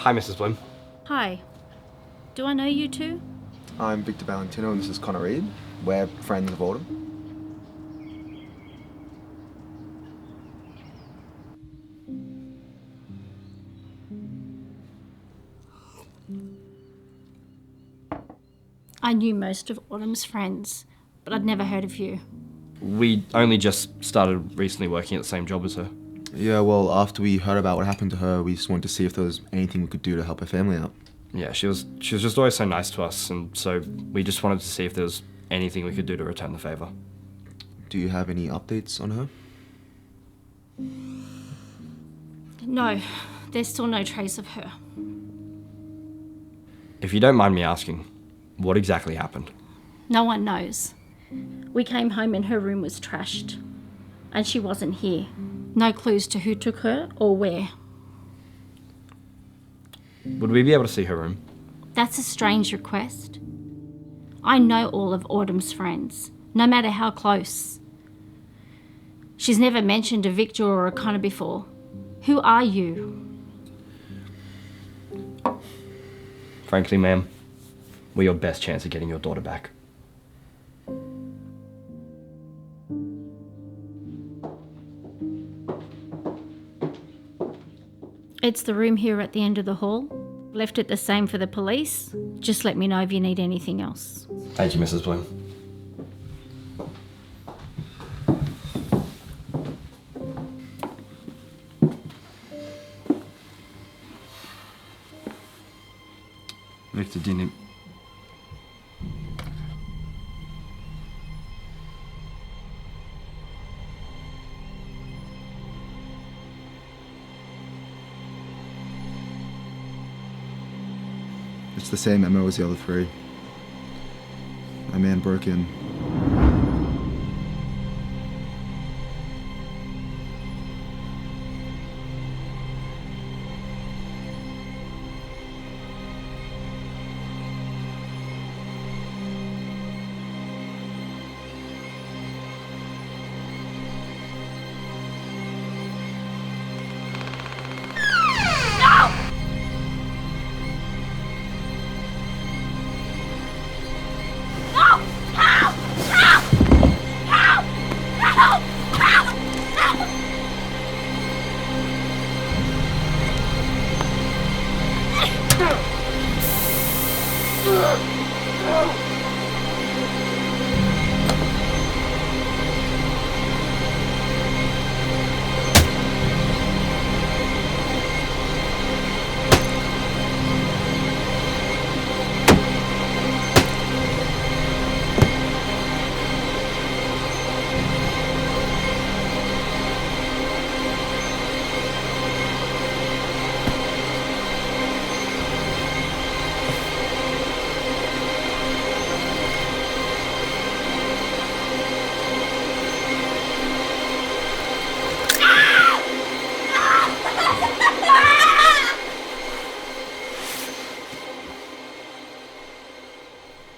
Hi, Mrs. Bloom. Hi. Do I know you two? I'm Viktor Valentino and this is Reid. We're friends of Lowden. I knew most of Autumn's friends, but I'd never heard of you. We only just started recently working at the same job as her. Yeah, well, after we heard about what happened to her, we just wanted to see if there was anything we could do to help her family out. Yeah, she was just always so nice to us, and so we just wanted to see if there was anything we could do to return the favour. Do you have any updates on her? No, there's still no trace of her. If you don't mind me asking, what exactly happened? No one knows. We came home and her room was trashed. And she wasn't here. No clues to who took her or where. Would we be able to see her room? That's a strange request. I know all of Autumn's friends, no matter how close. She's never mentioned a Victor or a Connor before. Who are you? Frankly, ma'am, we're your best chance of getting your daughter back. It's the room here at the end of the hall. Left it the same for the police. Just let me know if you need anything else. Thank you, Mrs. Bloom. Victor didn't... It's the same MO as the other three. A man broke in.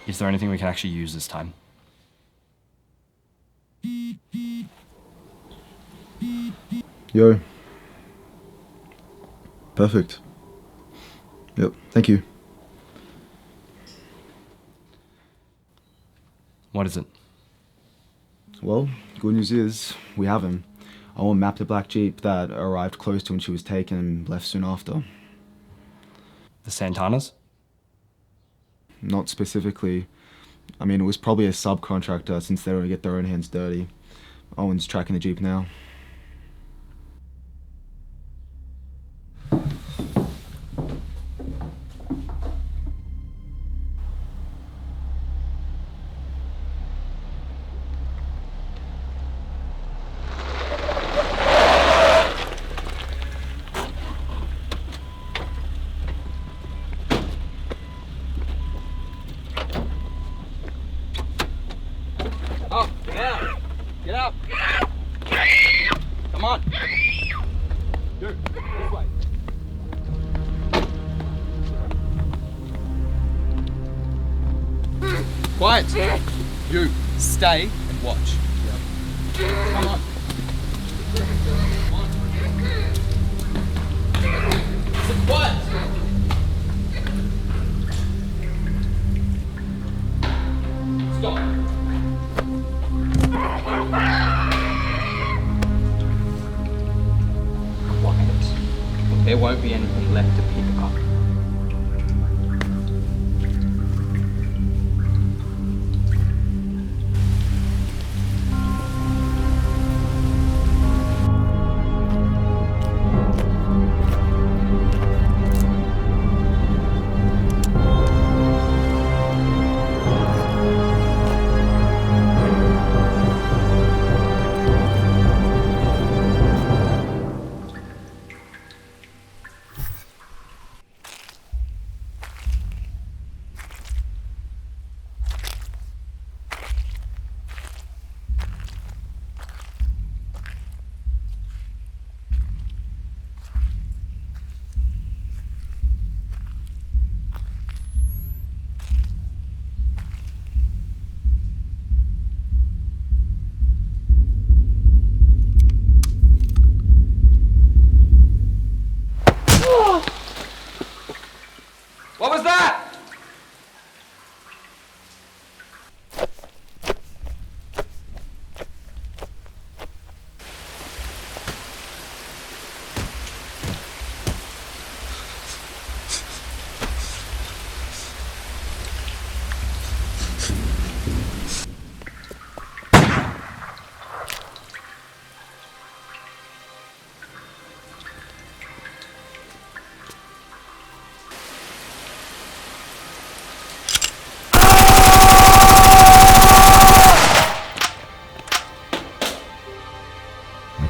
Is there anything we can actually use this time? Yo. Perfect. Yep, thank you. What is it? Well, good news is, we have him. Owen mapped a black Jeep that arrived close to when she was taken and left soon after. The Santanas? Not specifically. I mean, it was probably a subcontractor since they don't get their own hands dirty. Owen's tracking the Jeep now. Up, now! Get up! Come on! Dude, this way. Quiet! You, stay and watch. Come on. Come on. Sit quiet! won't be anything left to pick up. What was that?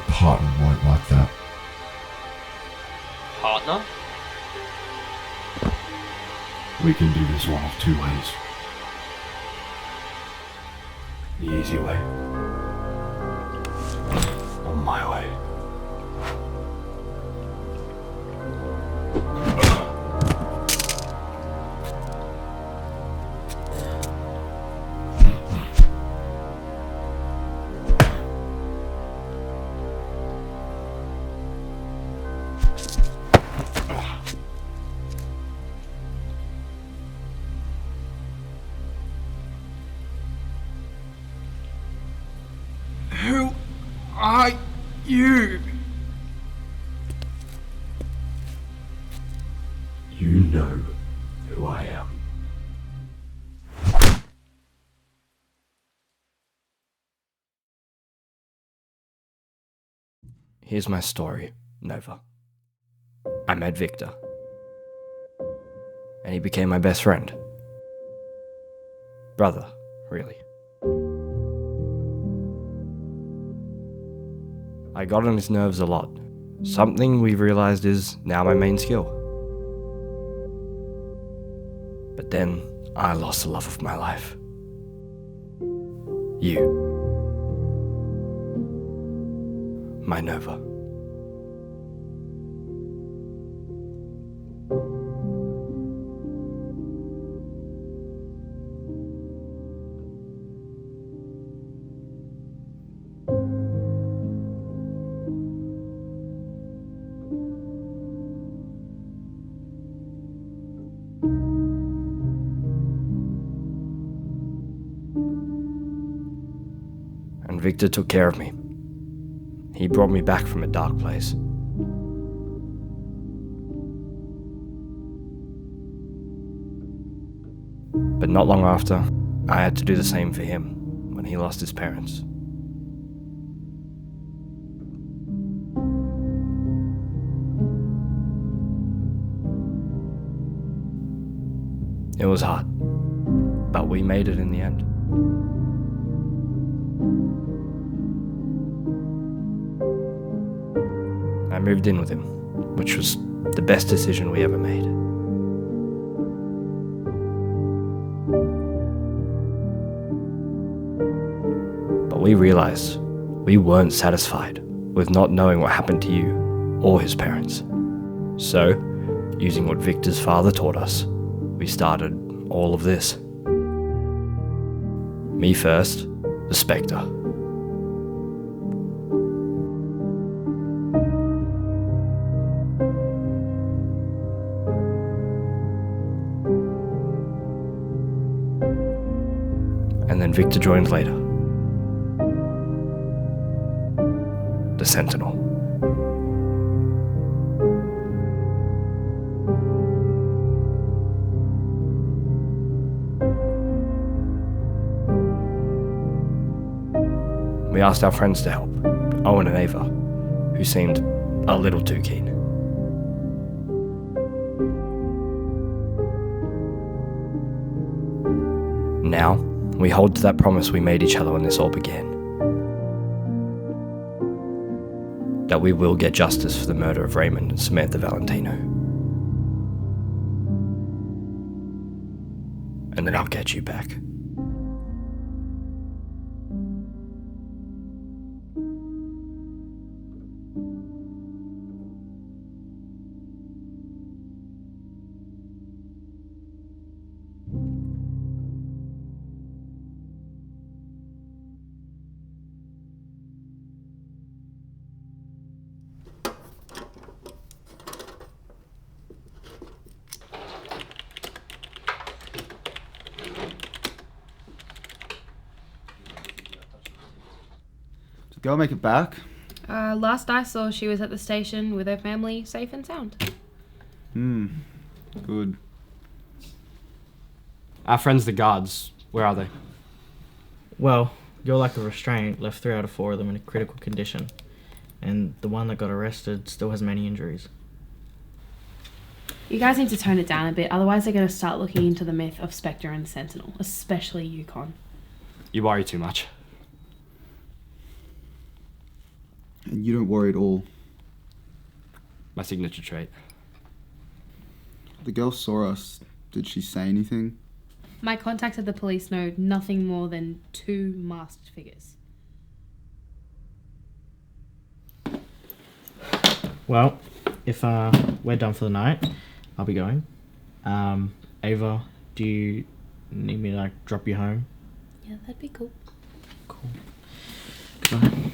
Partner won't like that. Partner? We can do this one of two ways. The easy way. Or my way. Who are you? You know who I am. Here's my story, Nova. I met Viktor. And he became my best friend. Brother, really. I got on his nerves a lot. Something we've realized is now my main skill. But then I lost the love of my life. You. My Nova. And Viktor took care of me. He brought me back from a dark place. But not long after, I had to do the same for him when he lost his parents. It was hard, but we made it in the end. I moved in with him, which was the best decision we ever made. But we realized we weren't satisfied with not knowing what happened to you or his parents. So, using what Viktor's father taught us, we started all of this. Me first, the Spectre. And then Viktor joined later. The Sentinel. we asked our friends to help, Owen and Ava, who seemed a little too keen. Now, we hold to that promise we made each other when this all began. That we will get justice for the murder of Raymond and Samantha Valentino. And then I'll get you back. Did the girl make it back? Last I saw, she was at the station with her family, safe and sound. Good. Our friends, the guards, where are they? Well, your lack of restraint left 3 out of 4 of them in a critical condition, and the one that got arrested still has many injuries. You guys need to tone it down a bit, otherwise they're going to start looking into the myth of Spectre and Sentinel, especially Yukon. You worry too much. And you don't worry at all. My signature trait. The girl saw us. Did she say anything? My contacts at the police know nothing more than 2 masked figures. Well, if we're done for the night, I'll be going. Ava, do you need me to drop you home? Yeah, that'd be cool. Cool. Goodbye.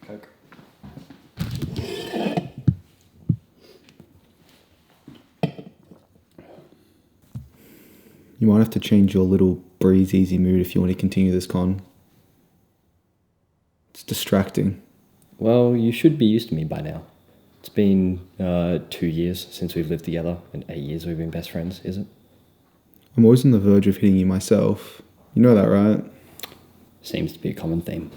Coke. You might have to change your little breeze easy mood if you want to continue this con. It's distracting. Well, you should be used to me by now. It's been 2 years since we've lived together, and 8 years we've been best friends, is it? I'm always on the verge of hitting you myself. You know that, right? Seems to be a common theme.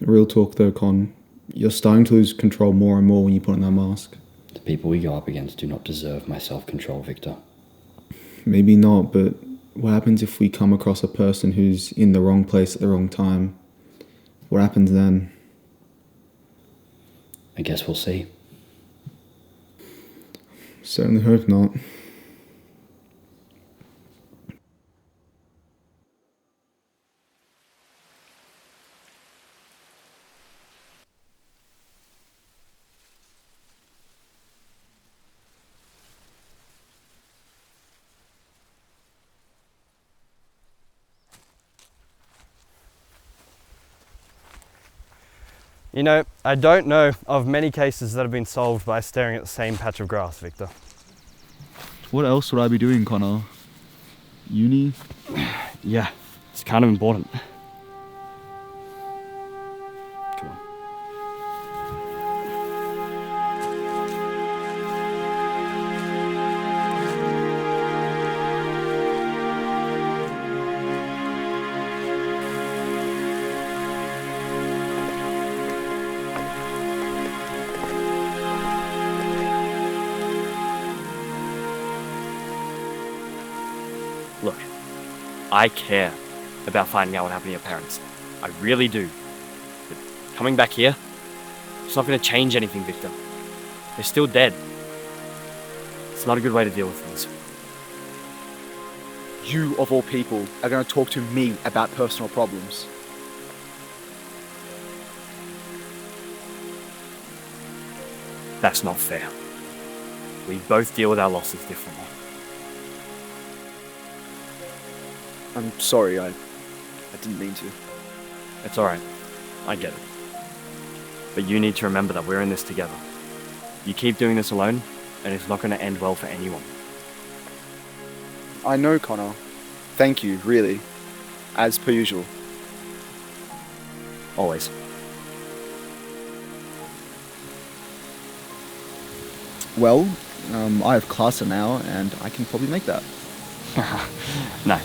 Real talk though, Con. You're starting to lose control more and more when you put on that mask. The people we go up against do not deserve my self-control, Victor. Maybe not, but what happens if we come across a person who's in the wrong place at the wrong time? What happens then? I guess we'll see. Certainly hope not. You know, I don't know of many cases that have been solved by staring at the same patch of grass, Victor. What else would I be doing, Connor? Uni? Yeah, it's kind of important. Come on. Look, I care about finding out what happened to your parents. I really do. But coming back here, it's not going to change anything, Victor. They're still dead. It's not a good way to deal with things. You, of all people, are going to talk to me about personal problems. That's not fair. We both deal with our losses differently. I'm sorry, I didn't mean to. It's alright. I get it. But you need to remember that we're in this together. You keep doing this alone, and it's not going to end well for anyone. I know, Connor. Thank you, really. As per usual. Always. Well, I have class now, and I can probably make that. No.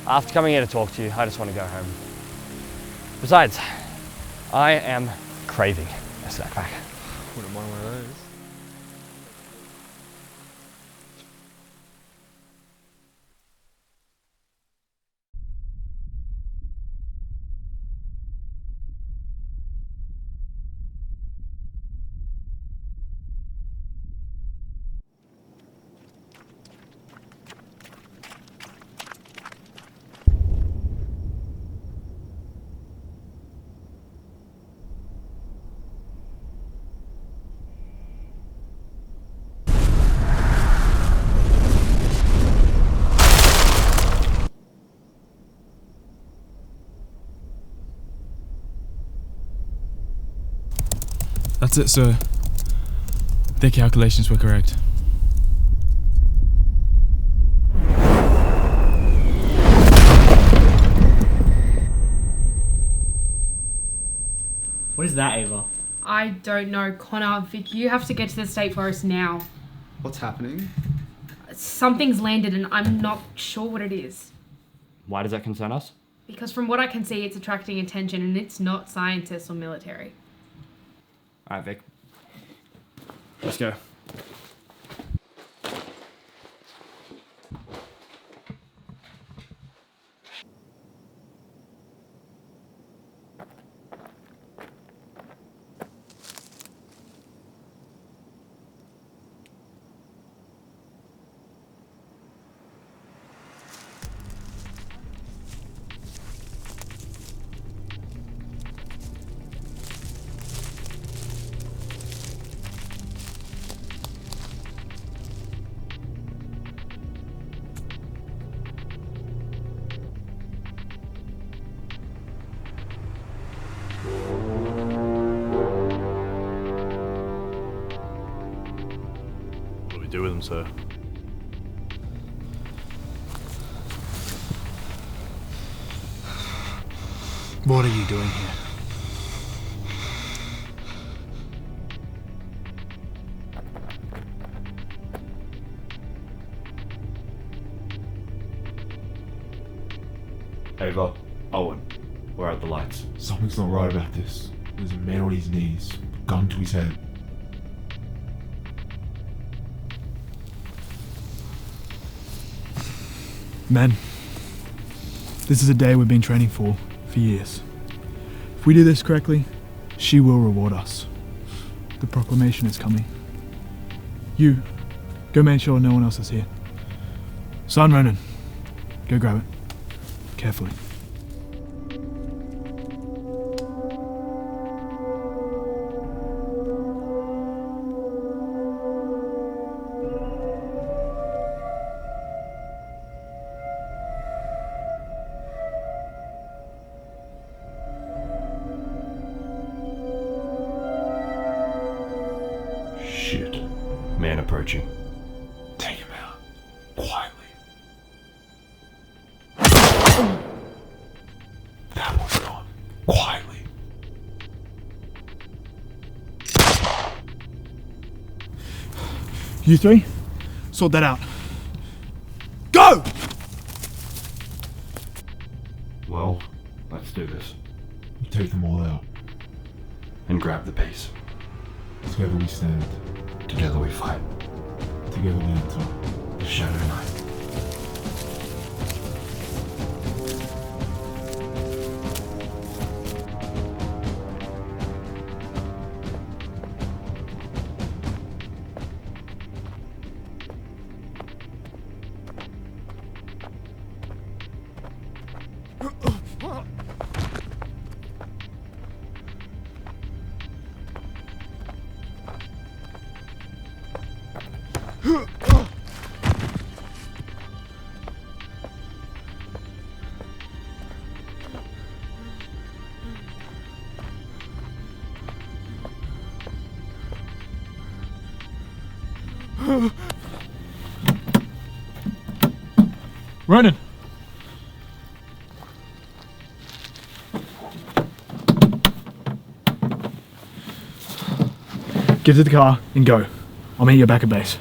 After coming here to talk to you, I just want to go home. Besides, I am craving a snack pack. Wouldn't mind one of those. That's it, sir. Their calculations were correct. What is that, Ava? I don't know, Connor. Vic, you have to get to the state forest now. What's happening? Something's landed and I'm not sure what it is. Why does that concern us? Because from what I can see, it's attracting attention and it's not scientists or military. Alright, Vic. Let's go. What do we do with them, sir? What are you doing here? Ava, Owen, where are the lights? Something's not right about this. There's a man on his knees, gun to his head. Men, this is a day we've been training for years. If we do this correctly, she will reward us. The proclamation is coming. You, go make sure no one else is here. Son Ronan, go grab it. Carefully. Shit. Man approaching. Take him out. Quietly. That one's gone. Quietly. You three, sort that out. Go! Well, let's do this. We take them all out. And grab the piece. Together we stand. Together we fight. Together we enter. The Shadow Knight. Ronan! Get to the car and go. I'll meet you back at base.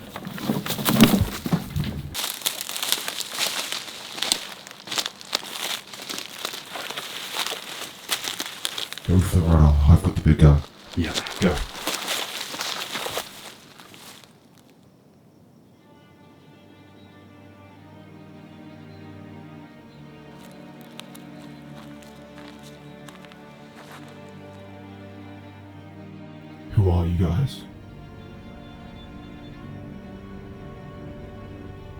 Go for the runner. I've got the big gun. Yeah, go. Who are you guys?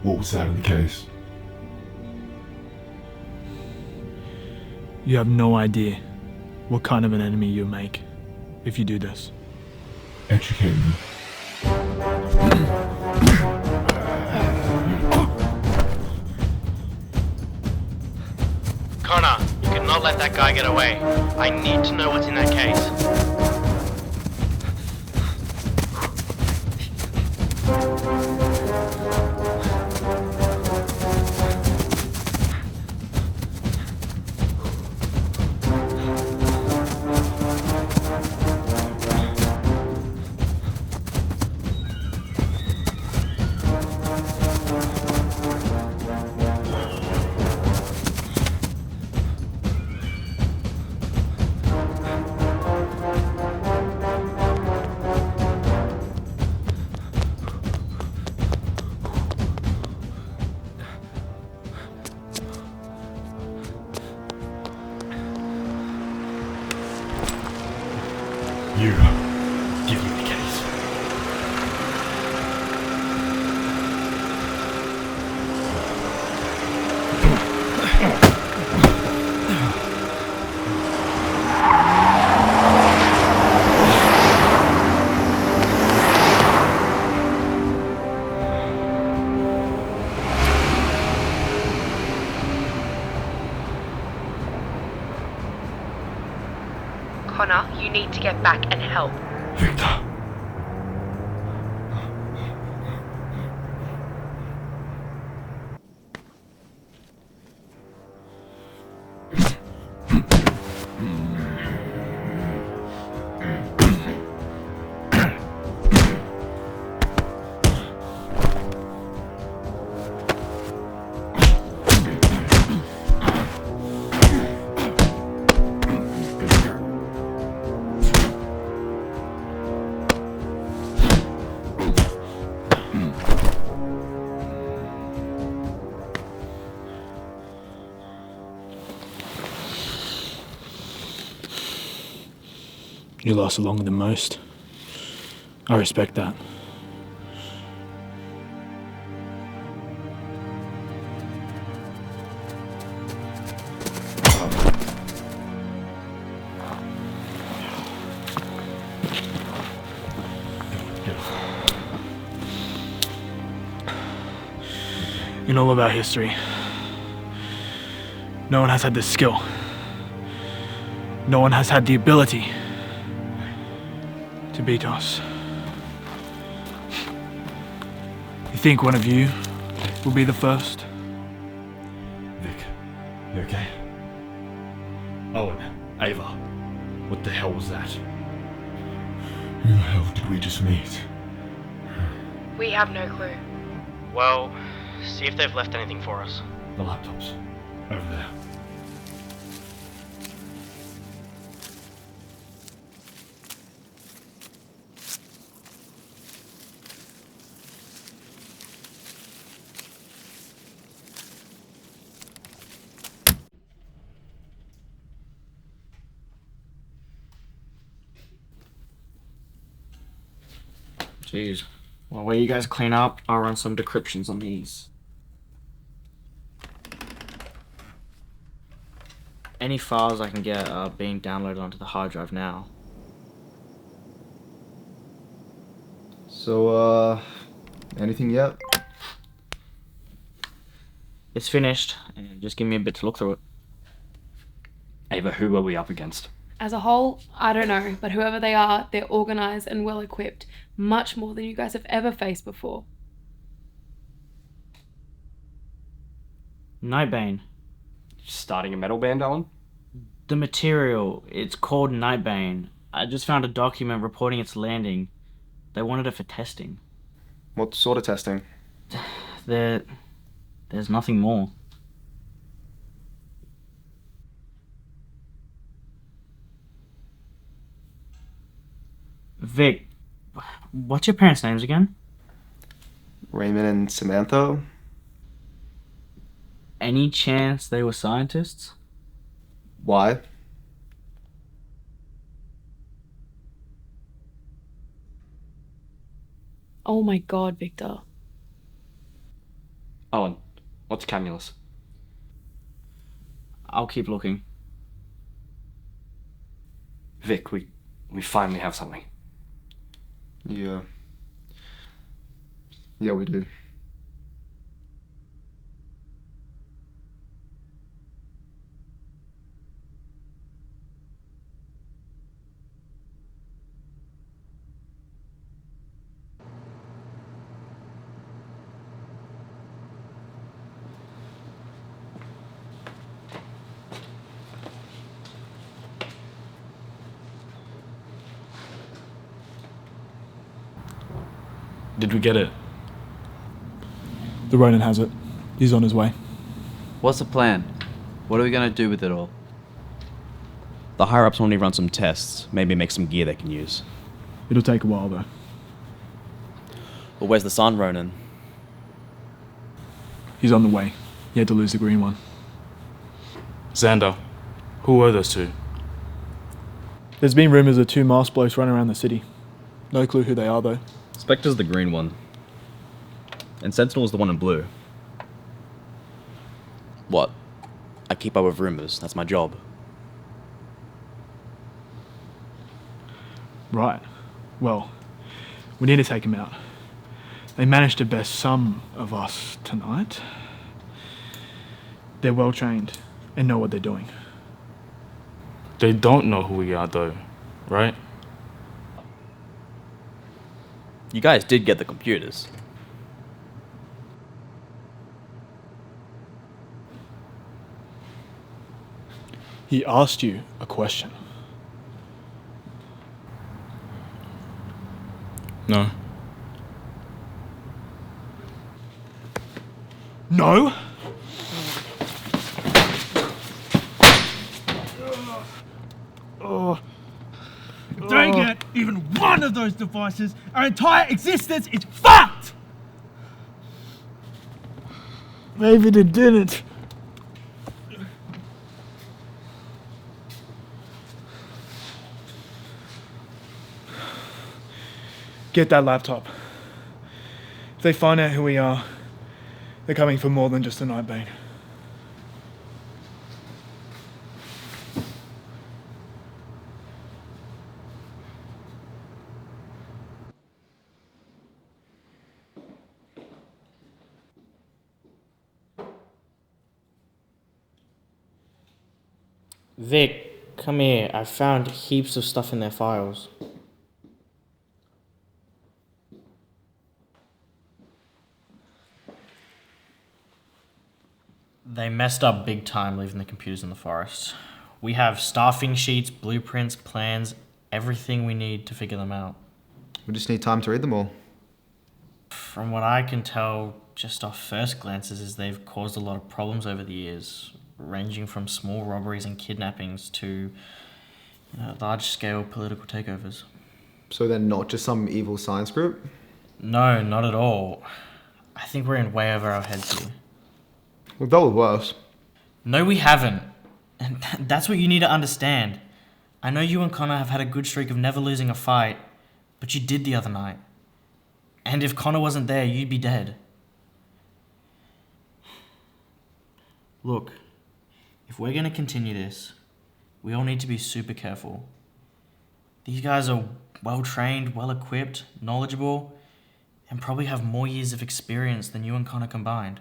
What was that in the case? You have no idea what kind of an enemy you'll make if you do this. Educate me. Connor, you cannot let that guy get away. I need to know what's in that case. You give me the case. Connor, you need to get back and help. Victor. You lasted longer than most. I respect that. In all of our history, no one has had this skill. No one has had the ability to beat us. You think one of you will be the first? Vic, you okay? Owen, Ava, what the hell was that? Who the hell did we just meet? We have no clue. Well, see if they've left anything for us. The laptops. Over there. Jeez. Well, while you guys clean up, I'll run some decryptions on these. Any files I can get are being downloaded onto the hard drive now. So, anything yet? It's finished, and just give me a bit to look through it. Ava, who are we up against? As a whole, I don't know, but whoever they are, they're organised and well equipped, much more than you guys have ever faced before. Nightbane. Starting a metal band, Owen? The material, it's called Nightbane. I just found a document reporting its landing. They wanted it for testing. What sort of testing? There's nothing more. Vic, what's your parents' names again? Raymond and Samantha? Any chance they were scientists? Why? Oh my god, Victor. Owen, what's Camulus? I'll keep looking. Vic, we finally have something. Yeah. Yeah, we do. Did we get it? The Ronin has it. He's on his way. What's the plan? What are we going to do with it all? The higher-ups want me to run some tests, maybe make some gear they can use. It'll take a while, though. Well, where's the Sun Ronin? He's on the way. He had to lose the green one. Xander, who were those two? There's been rumours of two masked blokes running around the city. No clue who they are, though. Spectre's the green one. And Sentinel's the one in blue. What? I keep up with rumours. That's my job. Right. Well, we need to take him out. They managed to best some of us tonight. They're well trained and know what they're doing. They don't know who we are, though, right? You guys did get the computers. He asked you a question. No. No? If they get even one of those devices, our entire existence is fucked! Maybe they didn't. Get that laptop. If they find out who we are, they're coming for more than just a Nightbane. Vic, come here. I found heaps of stuff in their files. They messed up big time leaving the computers in the forest. We have staffing sheets, blueprints, plans, everything we need to figure them out. We just need time to read them all. From what I can tell, just off first glances, is they've caused a lot of problems over the years, ranging from small robberies and kidnappings to large-scale political takeovers. So they're not just some evil science group? No, not at all. I think we're in way over our heads here. We've dealt with worse. No, we haven't. And that's what you need to understand. I know you and Connor have had a good streak of never losing a fight, but you did the other night. And if Connor wasn't there, you'd be dead. Look, if we're going to continue this, we all need to be super careful. These guys are well-trained, well-equipped, knowledgeable, and probably have more years of experience than you and Connor combined.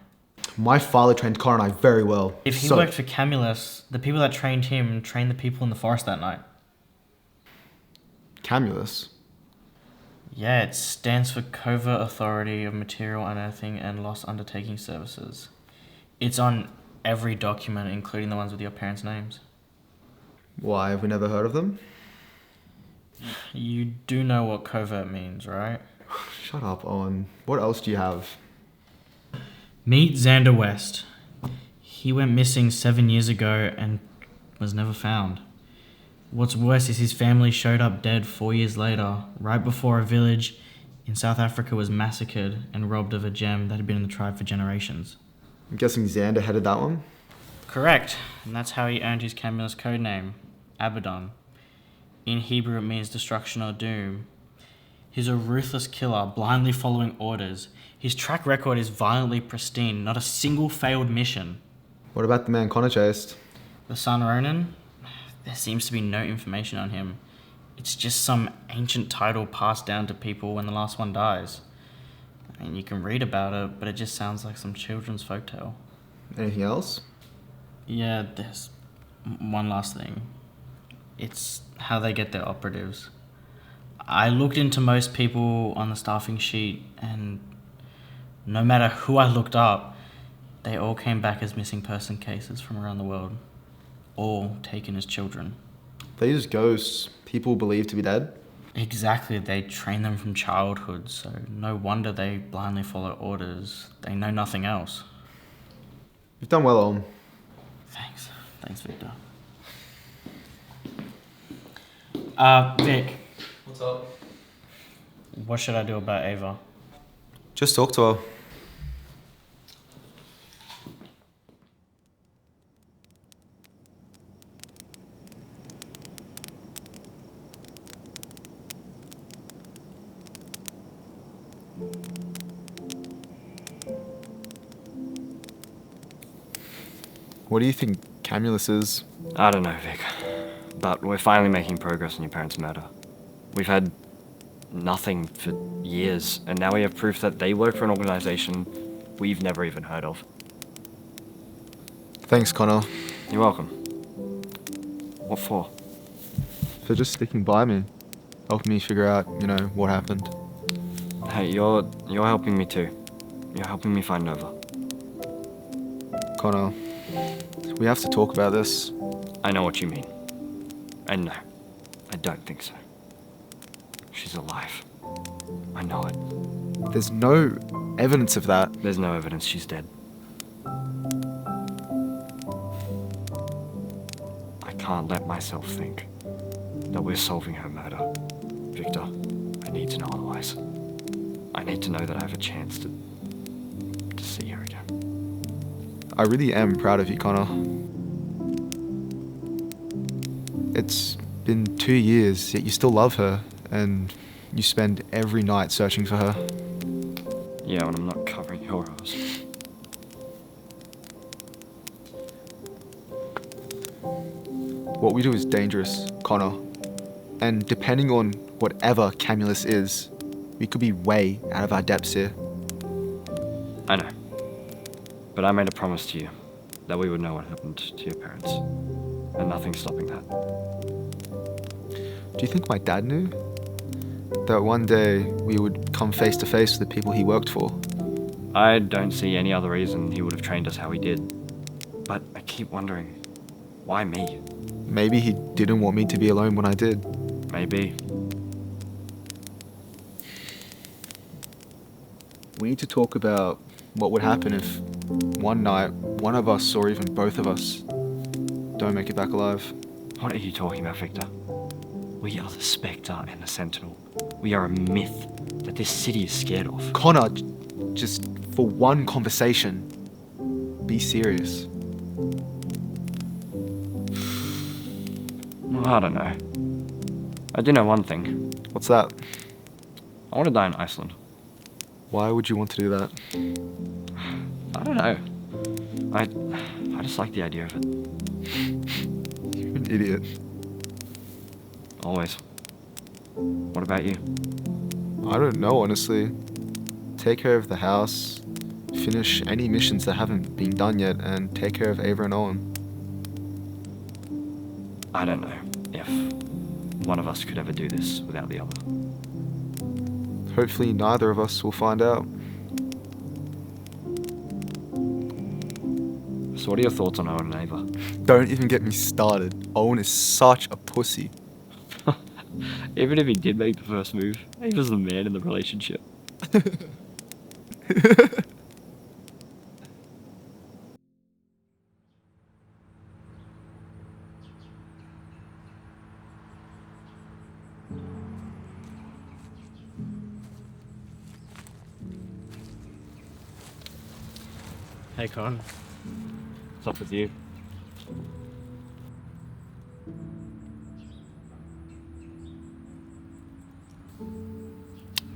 My father trained Connor and I very well. If he worked for Camulus, the people that trained him trained the people in the forest that night. Camulus? Yeah, it stands for Covert Authority of Material Unearthing and Lost Undertaking Services. It's on every document, including the ones with your parents' names. Why have we never heard of them? You do know what covert means, right? Shut up, Owen. What else do you have? Meet Xander West. He went missing 7 years ago and was never found. What's worse is his family showed up dead 4 years later, right before a village in South Africa was massacred and robbed of a gem that had been in the tribe for generations. I'm guessing Xander headed that one? Correct, and that's how he earned his Camulus code name, Abaddon. In Hebrew it means destruction or doom. He's a ruthless killer, blindly following orders. His track record is violently pristine, not a single failed mission. What about the man Connor chased? The son Ronan? There seems to be no information on him. It's just some ancient title passed down to people when the last one dies. I mean, you can read about it, but it just sounds like some children's folktale. Anything else? Yeah, there's one last thing. It's how they get their operatives. I looked into most people on the staffing sheet, and no matter who I looked up, they all came back as missing person cases from around the world. All taken as children. These ghosts, people believed to be dead? Exactly, they train them from childhood, so no wonder they blindly follow orders. They know nothing else. You've done well, Owen. Thanks, Victor. Vic. What's up? What should I do about Ava? Just talk to her. What do you think Camulus is? I don't know, Vic. But we're finally making progress on your parents' murder. We've had nothing for years, and now we have proof that they work for an organization we've never even heard of. Thanks, Connor. You're welcome. What for? For just sticking by me. Helping me figure out, what happened. Hey, you're helping me too. You're helping me find Nova. Connor, we have to talk about this. I know what you mean. And no, I don't think so. She's alive. I know it. There's no evidence of that. There's no evidence she's dead. I can't let myself think that we're solving her murder. Victor, I need to know otherwise. I need to know that I have a chance to see her again. I really am proud of you, Connor. It's been 2 years, yet you still love her, and you spend every night searching for her. Yeah, when I'm not covering your eyes. What we do is dangerous, Connor. And depending on whatever Camulus is, we could be way out of our depths here. I know. But I made a promise to you that we would know what happened to your parents. And nothing's stopping that. Do you think my dad knew? That one day we would come face to face with the people he worked for? I don't see any other reason he would have trained us how he did. But I keep wondering, why me? Maybe he didn't want me to be alone when I did. Maybe. We need to talk about what would happen if one night one of us or even both of us don't make it back alive. What are you talking about, Victor? We are the Spectre and the Sentinel. We are a myth that this city is scared of. Connor, just for one conversation, be serious. Well, I don't know. I do know one thing. What's that? I want to die in Iceland. Why would you want to do that? I don't know. I just like the idea of it. You're an idiot. Always. What about you? I don't know, honestly. Take care of the house, finish any missions that haven't been done yet, and take care of Ava and Owen. I don't know if one of us could ever do this without the other. Hopefully neither of us will find out. So what are your thoughts on Owen and Ava? Don't even get me started. Owen is such a pussy. Even if he did make the first move, Ava's the man in the relationship. Hey, Con. What's up with you?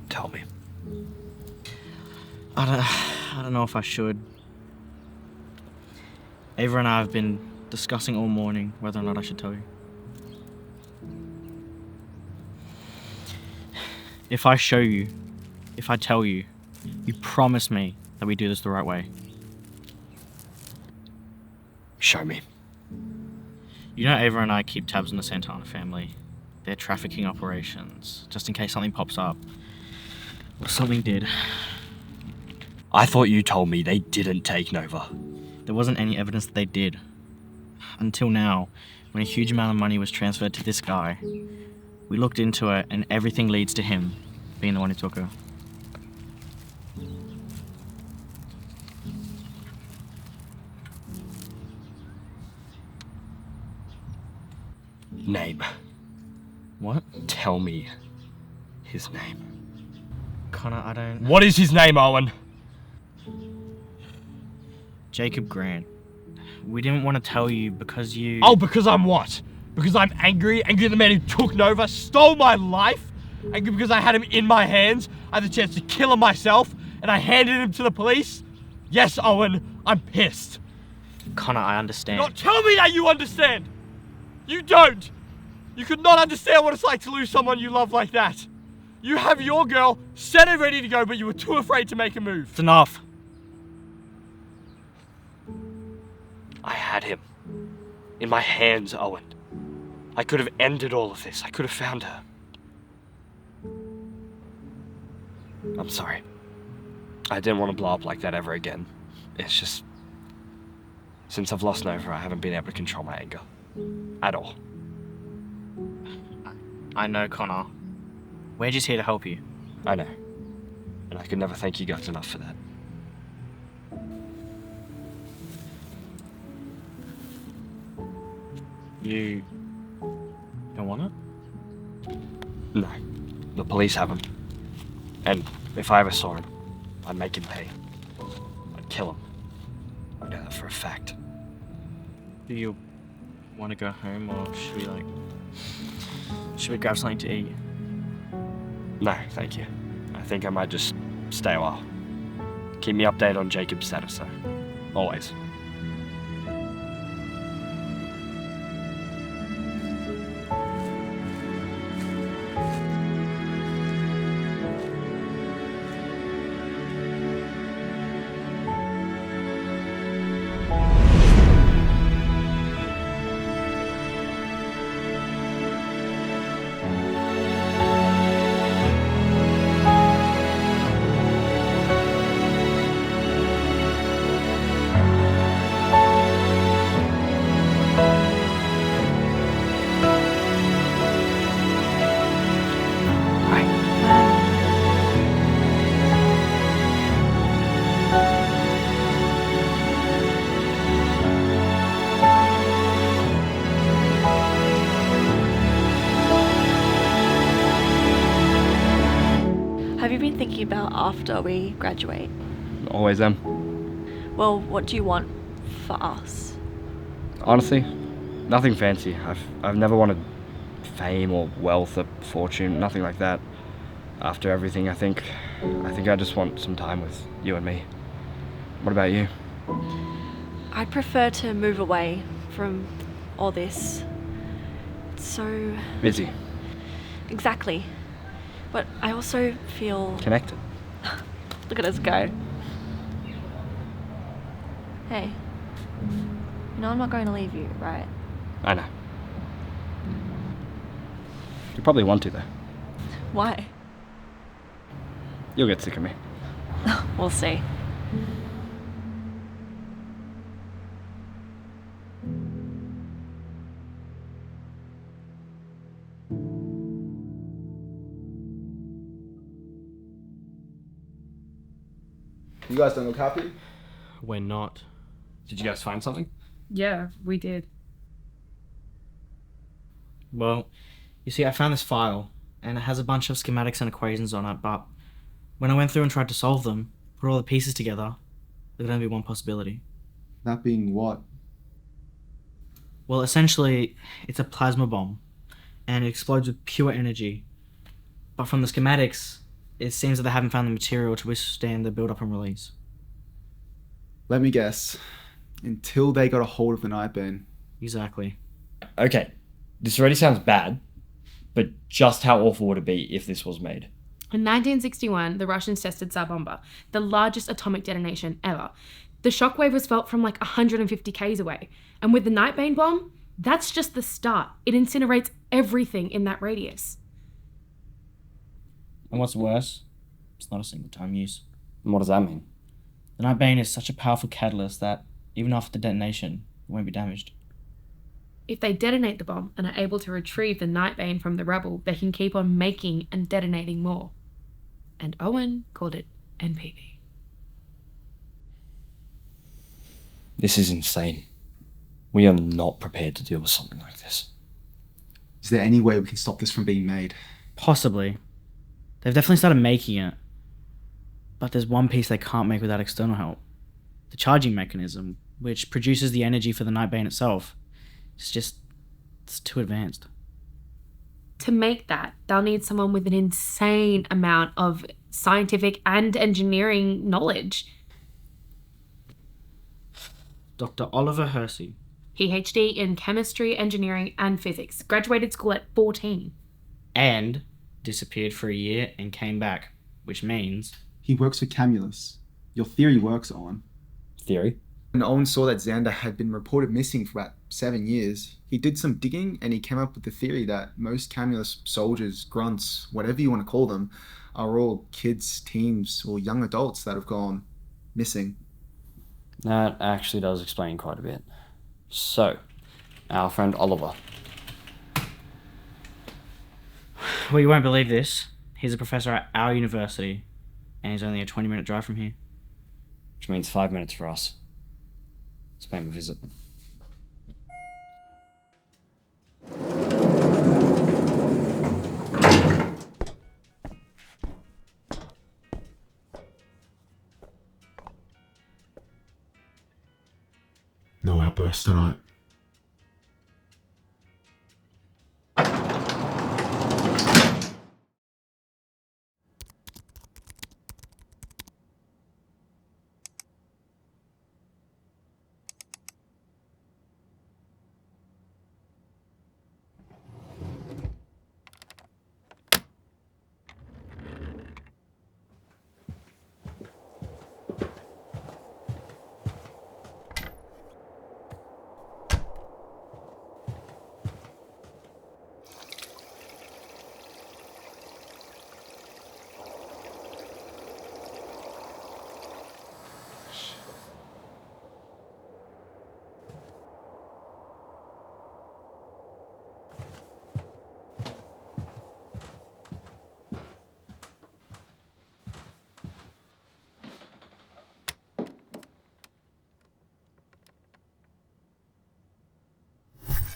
Tell me. I don't know if I should. Ava and I have been discussing all morning whether or not I should tell you. If I show you, if I tell you, you promise me that we do this the right way. Show me. You know Ava and I keep tabs on the Santana family. Their trafficking operations, just in case something pops up. Or something did. I thought you told me they didn't take Nova. There wasn't any evidence that they did. Until now, when a huge amount of money was transferred to this guy. We looked into it and everything leads to him being the one who took her. Name. What? Tell me his name. Connor, I don't... What is his name, Owen? Jacob Grant. We didn't want to tell you because you... Oh, because I'm what? Because I'm angry? Angry at the man who took Nova, stole my life? Angry because I had him in my hands, I had the chance to kill him myself, and I handed him to the police? Yes, Owen, I'm pissed. Connor, I understand. Not tell me that you understand! You don't! You could not understand what it's like to lose someone you love like that. You have your girl set and ready to go, but you were too afraid to make a move. It's enough. I had him. In my hands, Owen. I could have ended all of this. I could have found her. I'm sorry. I didn't want to blow up like that ever again. It's just... Since I've lost Nova, I haven't been able to control my anger. At all. I know, Connor. We're just here to help you. I know. And I could never thank you guys enough for that. You... don't want it? No. The police have him. And if I ever saw him, I'd make him pay. I'd kill him. I know that for a fact. Do you want to go home, or should we grab something to eat? No, thank you. I think I might just stay a while. Keep me updated on Jacob's status, though. Always. Have you been thinking about after we graduate? Always am. Well, what do you want for us? Honestly, nothing fancy. I've never wanted fame or wealth or fortune, nothing like that. After everything, I think I just want some time with you and me. What about you? I'd prefer to move away from all this. It's so... Busy. Exactly. But I also feel... Connected. Look at us go. Hey. You know I'm not going to leave you, right? I know. You probably want to, though. Why? You'll get sick of me. We'll see. You guys don't look happy? We're not. Did you guys find something? Yeah, we did. Well, you see, I found this file, and it has a bunch of schematics and equations on it, but when I went through and tried to solve them, put all the pieces together, there could only be one possibility. That being what? Well, essentially, it's a plasma bomb, and it explodes with pure energy. But from the schematics, it seems that they haven't found the material to withstand the build-up and release. Let me guess. Until they got a hold of the Nightbane. Exactly. Okay, this already sounds bad, but just how awful would it be if this was made? In 1961, the Russians tested Tsar Bomba, the largest atomic detonation ever. The shockwave was felt from like 150 k's away. And with the Nightbane bomb, that's just the start. It incinerates everything in that radius. And what's worse, it's not a single-time use. And what does that mean? The Nightbane is such a powerful catalyst that, even after the detonation, it won't be damaged. If they detonate the bomb and are able to retrieve the Nightbane from the rubble, they can keep on making and detonating more. And Owen called it NPV. This is insane. We are not prepared to deal with something like this. Is there any way we can stop this from being made? Possibly. They've definitely started making it. But there's one piece they can't make without external help. The charging mechanism, which produces the energy for the Nightbane itself. It's too advanced. To make that, they'll need someone with an insane amount of scientific and engineering knowledge. Dr. Oliver Hersey. PhD in chemistry, engineering, and physics. Graduated school at 14. And disappeared for a year and came back, which means... He works for Camulus. Your theory works, Owen. Theory? When Owen saw that Xander had been reported missing for about 7 years, he did some digging and he came up with the theory that most Camulus soldiers, grunts, whatever you want to call them, are all kids, teens, or young adults that have gone missing. That actually does explain quite a bit. So, our friend Oliver. Well, you won't believe this. He's a professor at our university, and he's only a 20-minute drive from here. Which means 5 minutes for us. Let's pay him a visit. No outbursts tonight.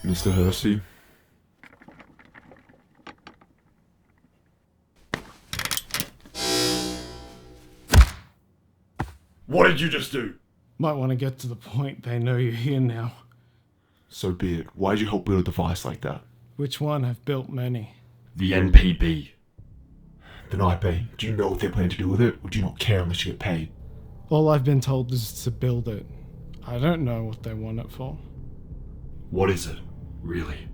Mr. Hersey? What did you just do? Might want to get to the point. They know you're here now. So be it. Why'd you help build a device like that? Which one? I've built many. The NPB. The Nightbane. Do you know what they plan to do with it, or do you not care unless you get paid? All I've been told is to build it. I don't know what they want it for. What is it, really?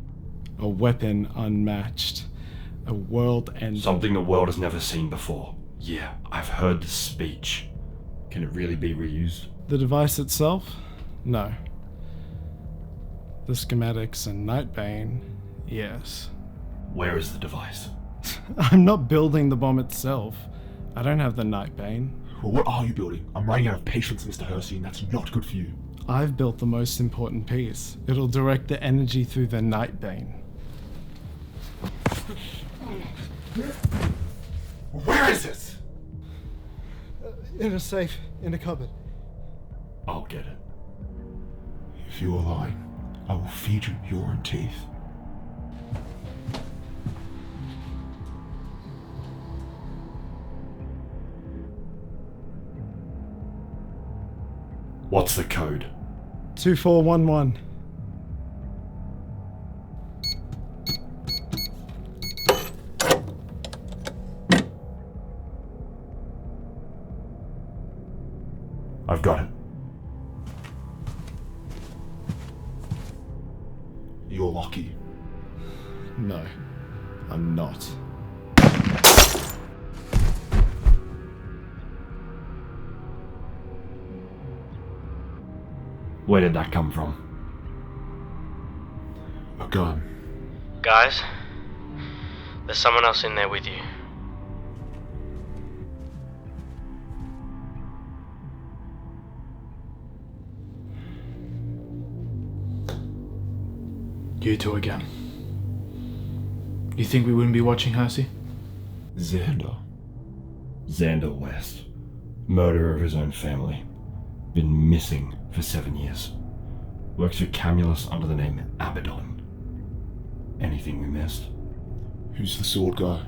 A weapon unmatched. A world ender. Something the world has never seen before. Yeah, I've heard the speech. Can it really be reused? The device itself? No. The schematics and Nightbane, yes. Where is the device? I'm not building the bomb itself. I don't have the Nightbane. Well, what are you building? I'm running out of patience, Mr. Hersey, and that's not good for you. I've built the most important piece. It'll direct the energy through the Nightbane. Where is it? In a safe, in a cupboard. I'll get it. If you are lying, I will feed you your own teeth. What's the code? 2411. I've got it. You're lucky. No, I'm not. Where did that come from? A gun. Guys, there's someone else in there with you. You two again. You think we wouldn't be watching Hersey? Xander. Xander West. Murderer of his own family. Been missing for 7 years. Works for Camulus under the name Abaddon. Anything we missed? Who's the sword guy?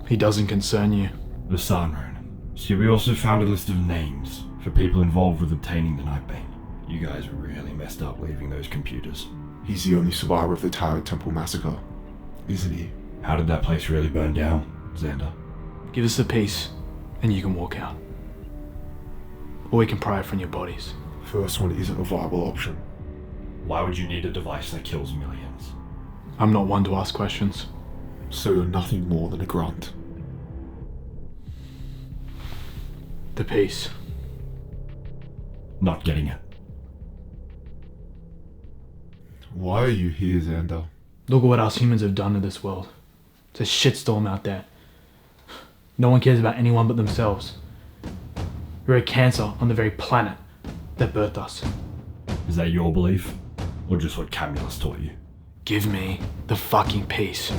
He doesn't concern you. The Sunrune. See, we also found a list of names for people involved with obtaining the Nightbane. You guys really messed up leaving those computers. He's the only survivor of the Tower Temple massacre, isn't he? How did that place really burn down, Xander? Give us the piece, and you can walk out. Or we can pry it from your bodies. First one isn't a viable option. Why would you need a device that kills millions? I'm not one to ask questions. So you're nothing more than a grunt. The piece. Not getting it. Why are you here, Xander? Look at what us humans have done to this world. It's a shitstorm out there. No one cares about anyone but themselves. We're a cancer on the very planet that birthed us. Is that your belief? Or just what Camulus taught you? Give me the fucking piece.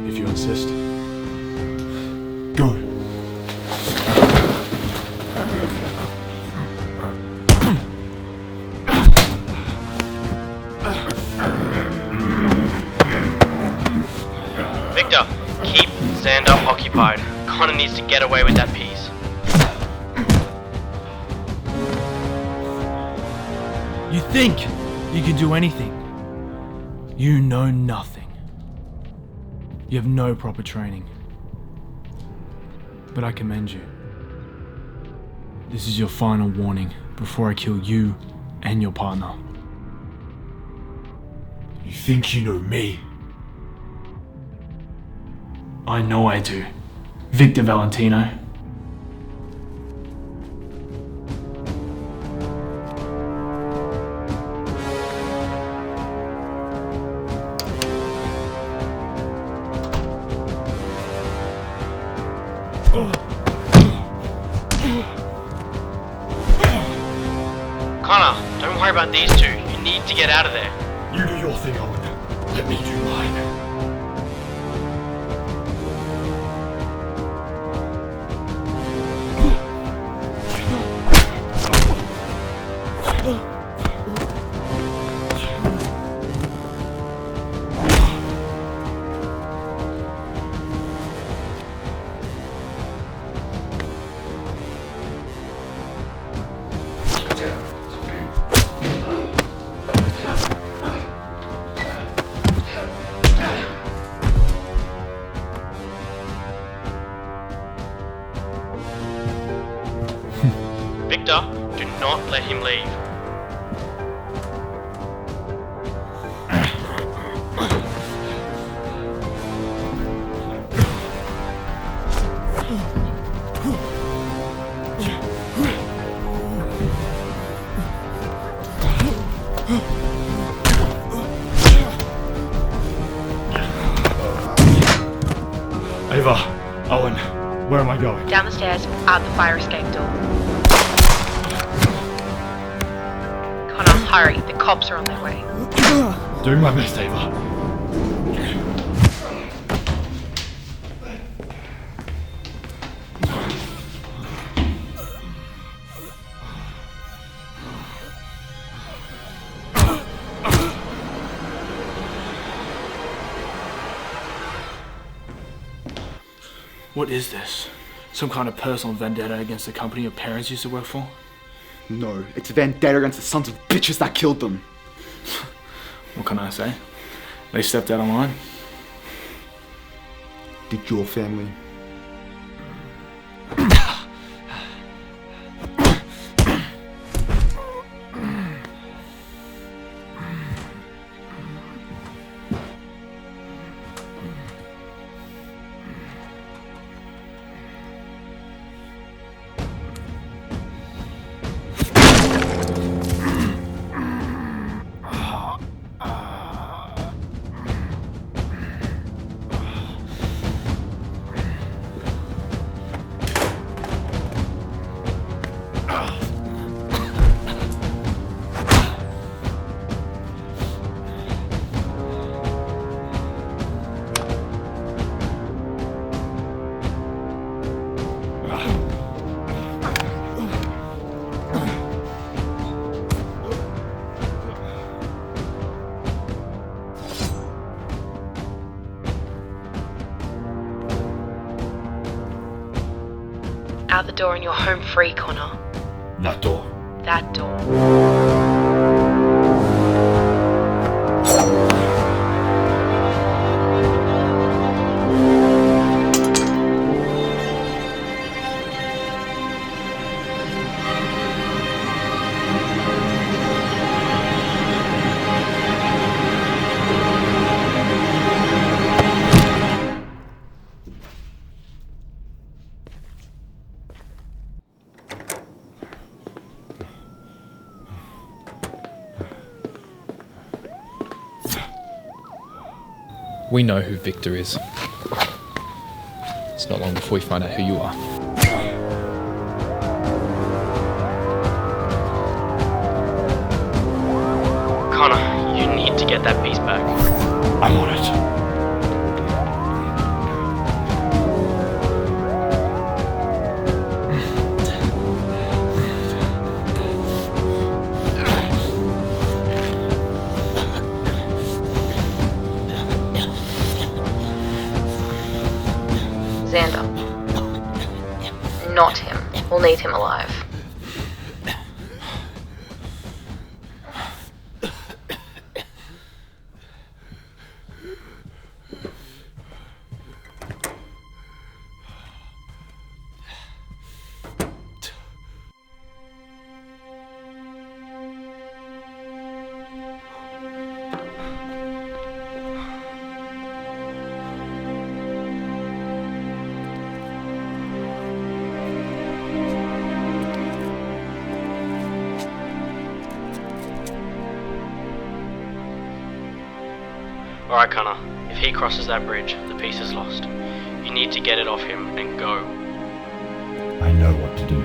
If you insist. Go. Victor, keep Xander occupied. Connor needs to get away with that piece. You think you can do anything. You know nothing. You have no proper training. But I commend you. This is your final warning before I kill you and your partner. You think you know me? I know I do. Viktor Valentino. Connor, don't worry about these two. You need to get out of there. You do your thing, Owen. Let me do mine. Victor, do not let him leave. Ava, Owen, where am I going? Down the stairs, out the fire escape door. Connor, Hurry, the cops are on their way. Doing my best, Ava. What is this? Some kind of personal vendetta against the company your parents used to work for? No, it's a vendetta against the sons of bitches that killed them. What can I say? They stepped out of line. Did your family? Out the door and you're home free, Connor. That door. That door. We know who Viktor is. It's not long before we find out who you are. Connor, you need to get that piece back. I'm on it. Xander. Not him. We'll need him alive. Alright, Connor. If he crosses that bridge, the piece is lost. You need to get it off him and go. I know what to do.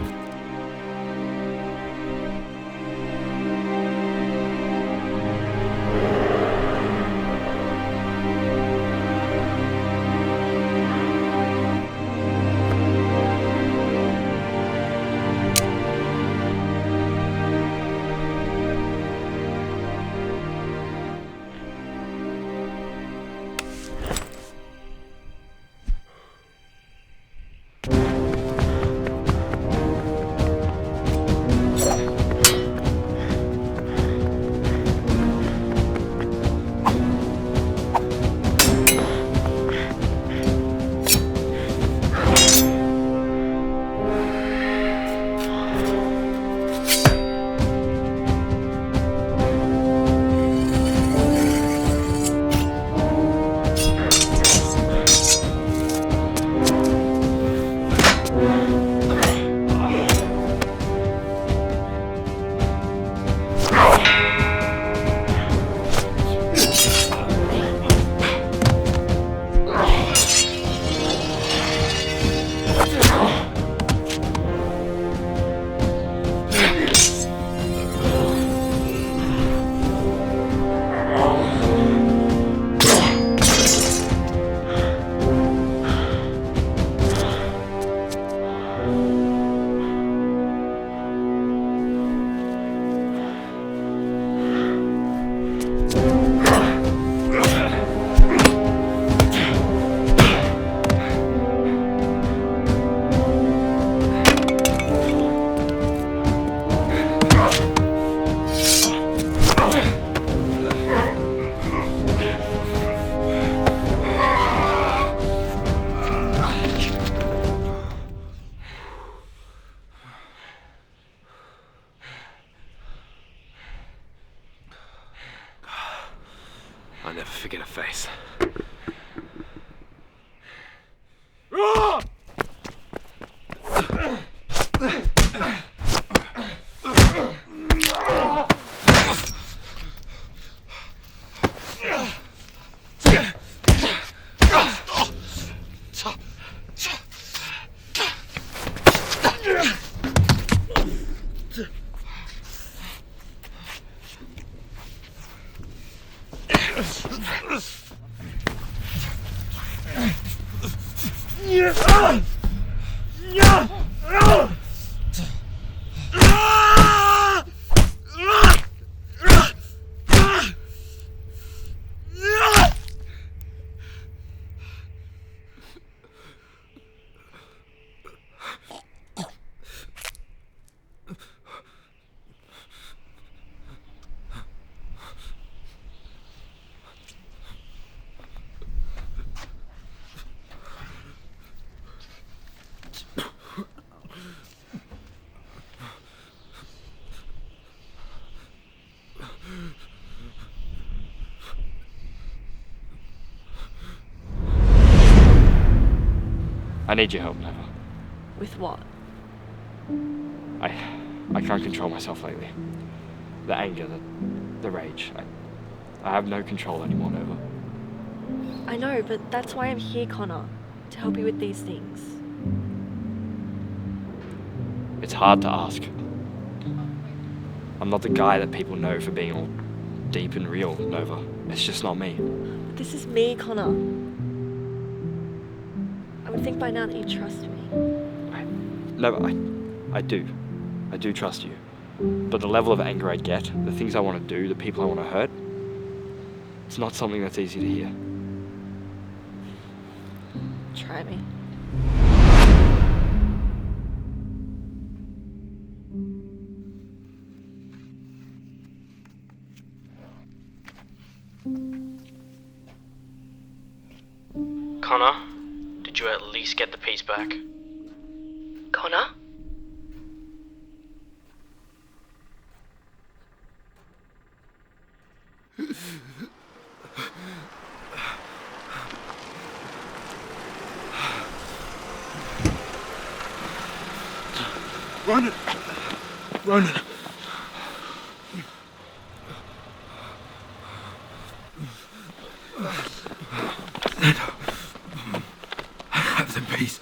I need your help, Nova. With what? I can't control myself lately. The anger, the rage. I have no control anymore, Nova. I know, but that's why I'm here, Connor. To help you with these things. It's hard to ask. I'm not the guy that people know for being all deep and real, Nova. It's just not me. But this is me, Connor. I would think by now that you trust me. Nova, I do. I do trust you. But the level of anger I get, the things I want to do, the people I want to hurt, it's not something that's easy to hear. Try me. Connor, did you at least get the piece back? Connor? Ronan! Ronan! I have the piece.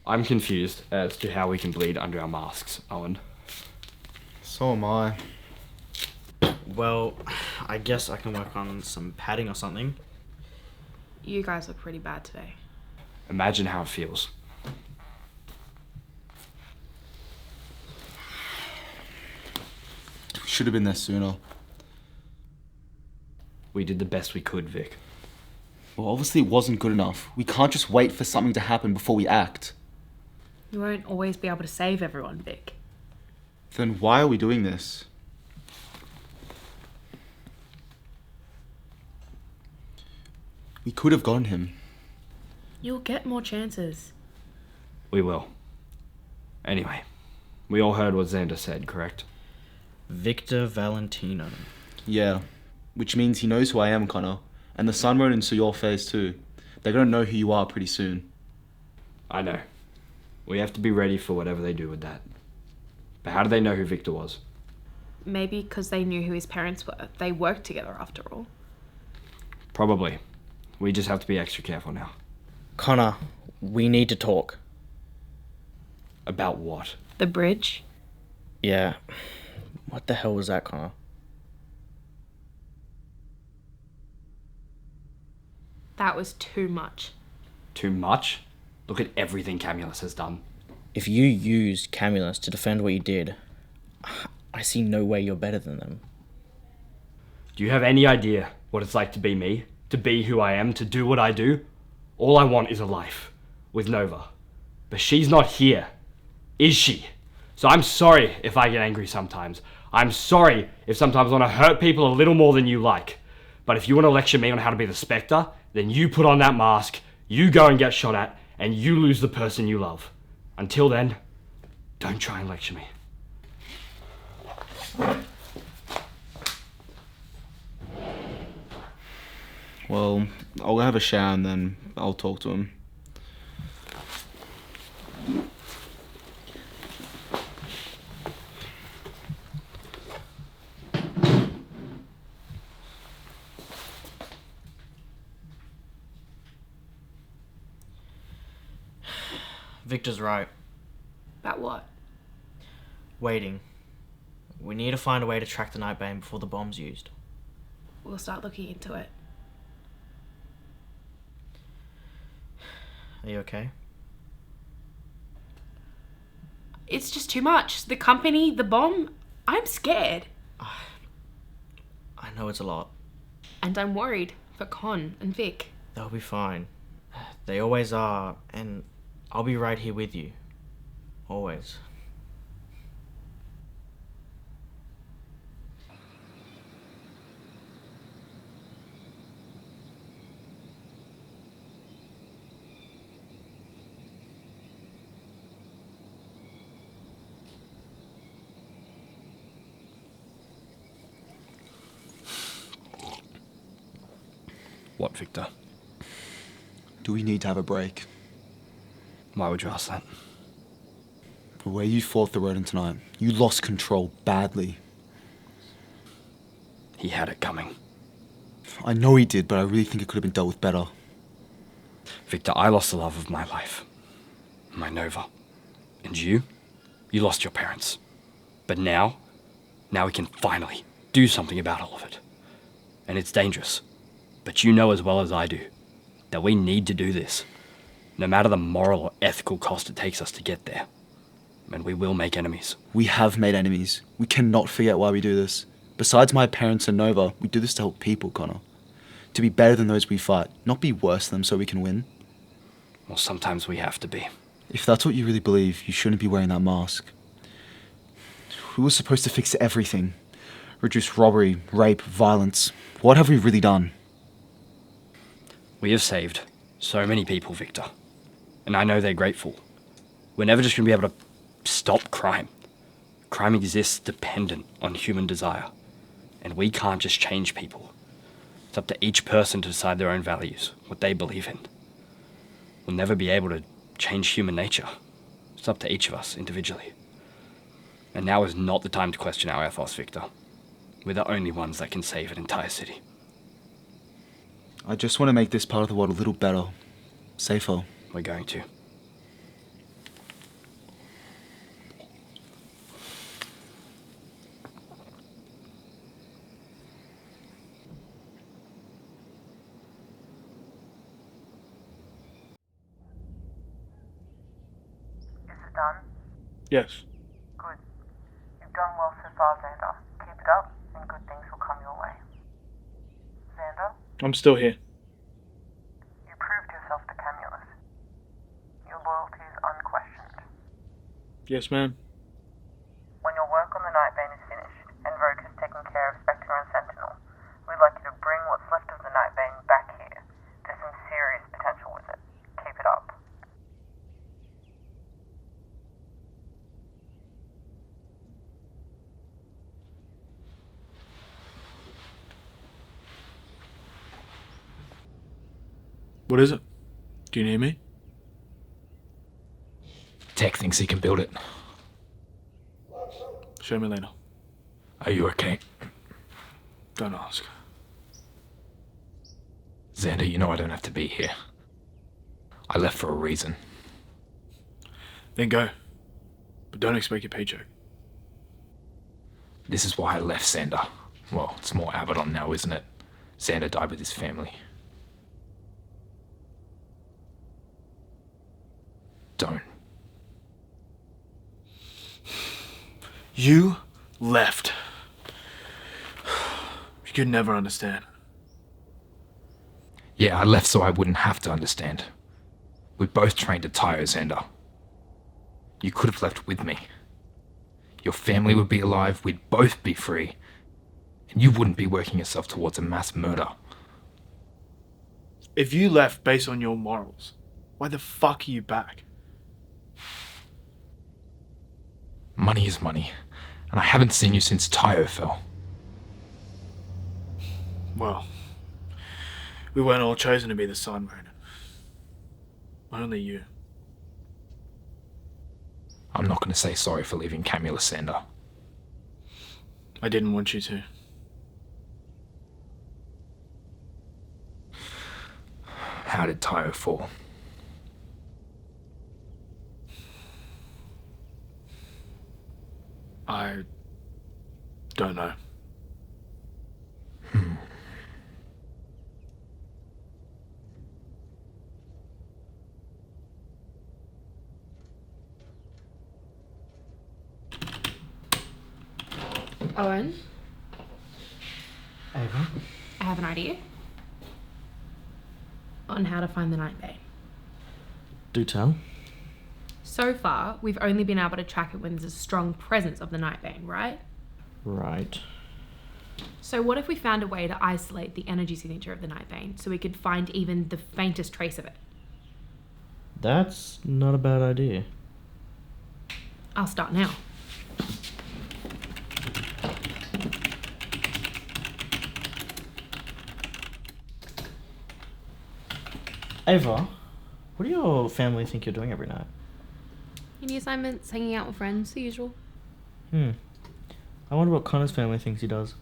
I'm confused as to how we can bleed under our masks, Owen. So am I. Well, I guess I can work on some padding or something. You guys are pretty bad today. Imagine how it feels. Should have been there sooner. We did the best we could, Vic. Well, obviously it wasn't good enough. We can't just wait for something to happen before we act. You won't always be able to save everyone, Vic. Then why are we doing this? We could have gotten him. You'll get more chances. We will. Anyway, we all heard what Xander said, correct? Viktor Valentino. Yeah, which means he knows who I am, Connor. And the Sun Ronin saw your face too. They're gonna know who you are pretty soon. I know. We have to be ready for whatever they do with that. But how do they know who Victor was? Maybe because they knew who his parents were. They worked together after all. Probably. We just have to be extra careful now. Connor, we need to talk. About what? The bridge? Yeah. What the hell was that, Connor? That was too much. Too much? Look at everything Camulus has done. If you used Camulus to defend what you did, I see no way you're better than them. Do you have any idea what it's like to be me? To be who I am? To do what I do? All I want is a life. With Nova. But she's not here. Is she? So I'm sorry if I get angry sometimes. I'm sorry if sometimes I want to hurt people a little more than you like. But if you want to lecture me on how to be the Spectre, then you put on that mask, you go and get shot at, and you lose the person you love. Until then, don't try and lecture me. Well, I'll go have a shower and then I'll talk to him. Victor's right. About what? Waiting. We need to find a way to track the Nightbane before the bomb's used. We'll start looking into it. Are you okay? It's just too much. The company, the bomb. I'm scared. I know it's a lot. And I'm worried for Con and Vic. They'll be fine. They always are, and I'll be right here with you. Always. What, Victor? Do we need to have a break? Why would you ask that? The way you fought the Lowden tonight, you lost control badly. He had it coming. I know he did, but I really think it could have been dealt with better. Victor, I lost the love of my life. My Nova. And you lost your parents. But now we can finally do something about all of it. And it's dangerous. But you know as well as I do that we need to do this, no matter the moral or ethical cost it takes us to get there. And we will make enemies. We have made enemies. We cannot forget why we do this. Besides my parents and Nova, we do this to help people, Connor. To be better than those we fight, not be worse than them so we can win. Well, sometimes we have to be. If that's what you really believe, you shouldn't be wearing that mask. We were supposed to fix everything. Reduce robbery, rape, violence. What have we really done? We have saved so many people, Victor. And I know they're grateful. We're never just going to be able to stop crime. Crime exists dependent on human desire. And we can't just change people. It's up to each person to decide their own values, what they believe in. We'll never be able to change human nature. It's up to each of us individually. And now is not the time to question our ethos, Victor. We're the only ones that can save an entire city. I just want to make this part of the world a little better. Safer. We're going to. Is it done? Yes. Good. You've done well so far, Xander. Keep it up, and good things will come your way. Xander? I'm still here. You proved yourself to Camulus. Your loyalty is unquestioned. Yes, ma'am. When your work on the Nightbane is finished, and Rogue has taken care of Spectre and Sentinel, we'd like you to bring what's left of the Nightbane back here. There's some serious potential with it. Keep it up. What is it? Do you need me? Tech thinks he can build it. Show me later. Are you okay? Don't ask. Xander, you know I don't have to be here. I left for a reason. Then go. But don't expect your paycheck. This is why I left Xander. Well, it's more Abaddon now, isn't it? Xander died with his family. Don't. You left. You could never understand. Yeah, I left so I wouldn't have to understand. We both trained at Tyre, Xander. You could have left with me. Your family would be alive, we'd both be free. And you wouldn't be working yourself towards a mass murder. If you left based on your morals, why the fuck are you back? Money is money, and I haven't seen you since Tyre fell. Well, we weren't all chosen to be the Sun Raiden. Only you. I'm not going to say sorry for leaving Camulus, Xander. I didn't want you to. How did Tyre fall? I don't know. Owen, Ava? I have an idea on how to find the Nightbane. Do tell. So far, we've only been able to track it when there's a strong presence of the Nightbane, right? Right. So what if we found a way to isolate the energy signature of the Nightbane so we could find even the faintest trace of it? That's not a bad idea. I'll start now. Ava, what do your family think you're doing every night? Uni assignments, hanging out with friends, the usual. I wonder what Connor's family thinks he does.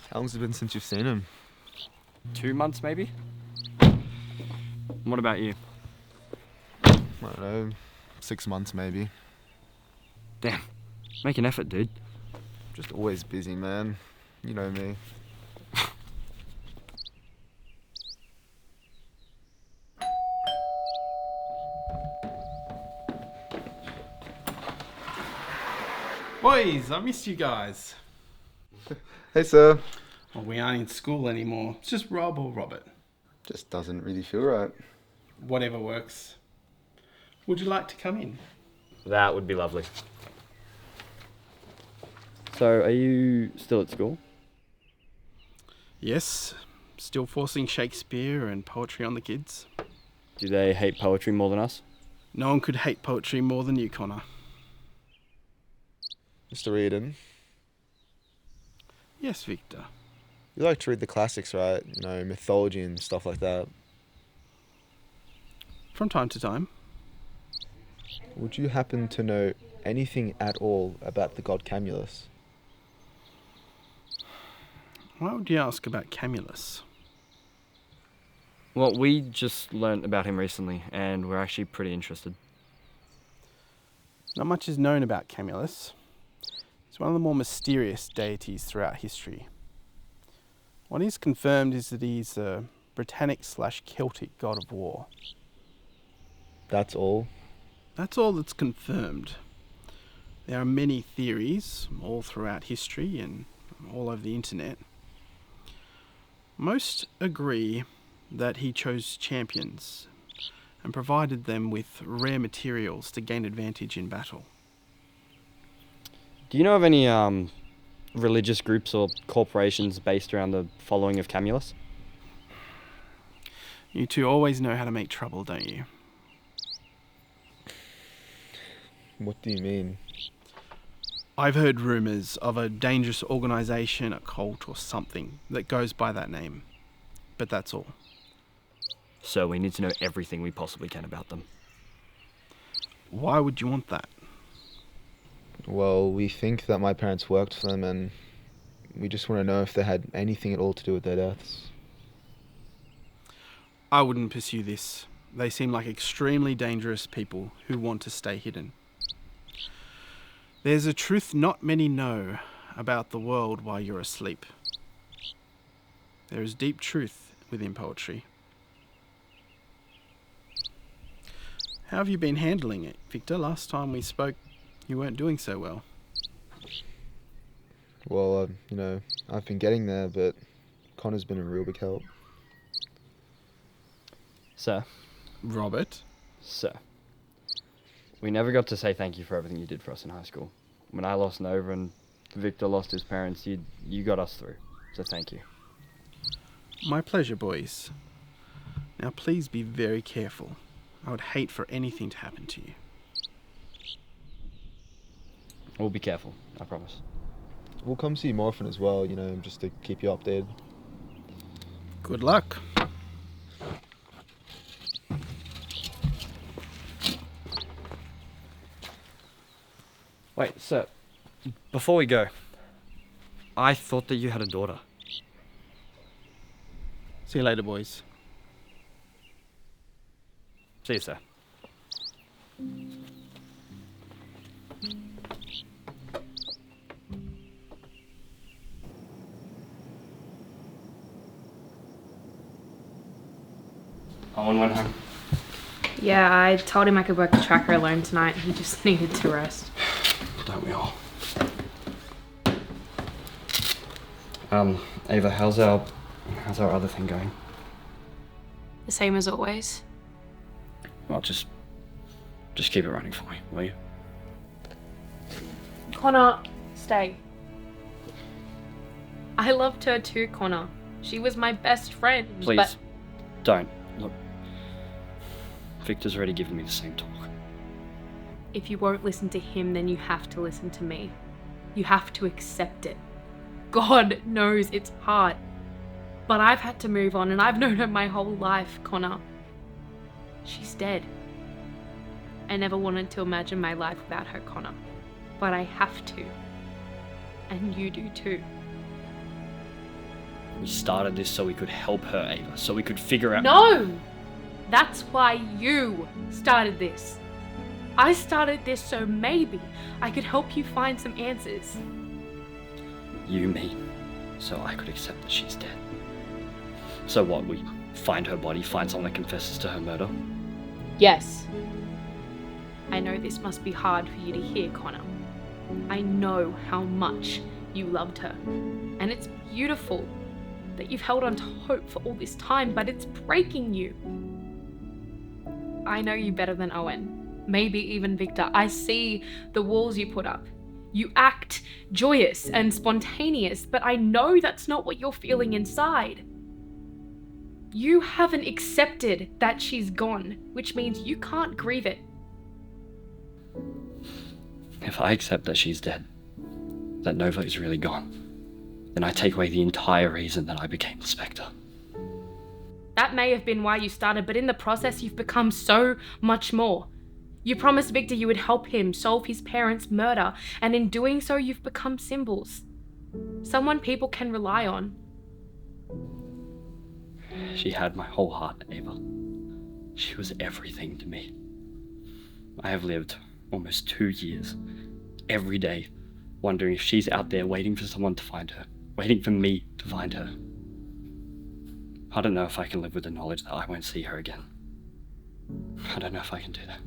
How long's it been since you've seen him? 2 months, maybe? What about you? I don't know, 6 months maybe. Damn. Make an effort, dude. Just always busy, man. You know me. Boys, I missed you guys. Hey, sir. Well, we aren't in school anymore. It's just Rob or Robert. Just doesn't really feel right. Whatever works. Would you like to come in? That would be lovely. So, are you still at school? Yes. Still forcing Shakespeare and poetry on the kids. Do they hate poetry more than us? No one could hate poetry more than you, Connor. Mr. Reid. Yes, Victor. You like to read the classics, right? You know, mythology and stuff like that. From time to time. Would you happen to know anything at all about the god Camulus? Why would you ask about Camulus? Well, we just learnt about him recently, and we're actually pretty interested. Not much is known about Camulus. He's one of the more mysterious deities throughout history. What is confirmed is that he's a Britannic/Celtic god of war. That's all? That's all that's confirmed. There are many theories, all throughout history and all over the internet. Most agree that he chose champions and provided them with rare materials to gain advantage in battle. Do you know of any religious groups or corporations based around the following of Camulus? You two always know how to make trouble, don't you? What do you mean? I've heard rumours of a dangerous organisation, a cult or something that goes by that name. But that's all. So we need to know everything we possibly can about them. Why would you want that? Well, we think that my parents worked for them, and we just want to know if they had anything at all to do with their deaths. I wouldn't pursue this. They seem like extremely dangerous people who want to stay hidden. There's a truth not many know about the world while you're asleep. There is deep truth within poetry. How have you been handling it, Victor? Last time we spoke, you weren't doing so well. Well, you know, I've been getting there, but Connor's been a real big help. Sir. Robert. Sir. We never got to say thank you for everything you did for us in high school. When I lost Nova and Victor lost his parents, you got us through. So thank you. My pleasure, boys. Now please be very careful. I would hate for anything to happen to you. We'll be careful, I promise. We'll come see you more often as well, you know, just to keep you updated. Good luck. Wait, sir, before we go, I thought that you had a daughter. See you later, boys. See you, sir. Owen went home. Yeah, I told him I could work the tracker alone tonight. He just needed to rest. Don't we all? Ava, how's our other thing going? The same as always. Well, just keep it running for me, will you? Connor, stay. I loved her too, Connor. She was my best friend. Please, but don't. Look, Victor's already given me the same talk. if you won't listen to him, then you have to listen to me. You have to accept it. God knows it's hard. But I've had to move on, and I've known her my whole life, Connor. She's dead. I never wanted to imagine my life without her, Connor. But I have to. And you do too. We started this so we could help her, Ava, so we could figure out— No! That's why you started this. I started this so maybe I could help you find some answers. You mean so I could accept that she's dead? So what, we find her body, find someone that confesses to her murder? Yes. I know this must be hard for you to hear, Connor. I know how much you loved her. And it's beautiful that you've held on to hope for all this time, but it's breaking you. I know you better than Owen. Maybe even Victor. I see the walls you put up. You act joyous and spontaneous, but I know that's not what you're feeling inside. You haven't accepted that she's gone, which means you can't grieve it. If I accept that she's dead, that Nova is really gone, then I take away the entire reason that I became the Spectre. That may have been why you started, but in the process you've become so much more. You promised Victor you would help him solve his parents' murder, and in doing so you've become symbols. Someone people can rely on. She had my whole heart, Ava. She was everything to me. I have lived almost 2 years, every day, wondering if she's out there waiting for someone to find her, waiting for me to find her. I don't know if I can live with the knowledge that I won't see her again. I don't know if I can do that.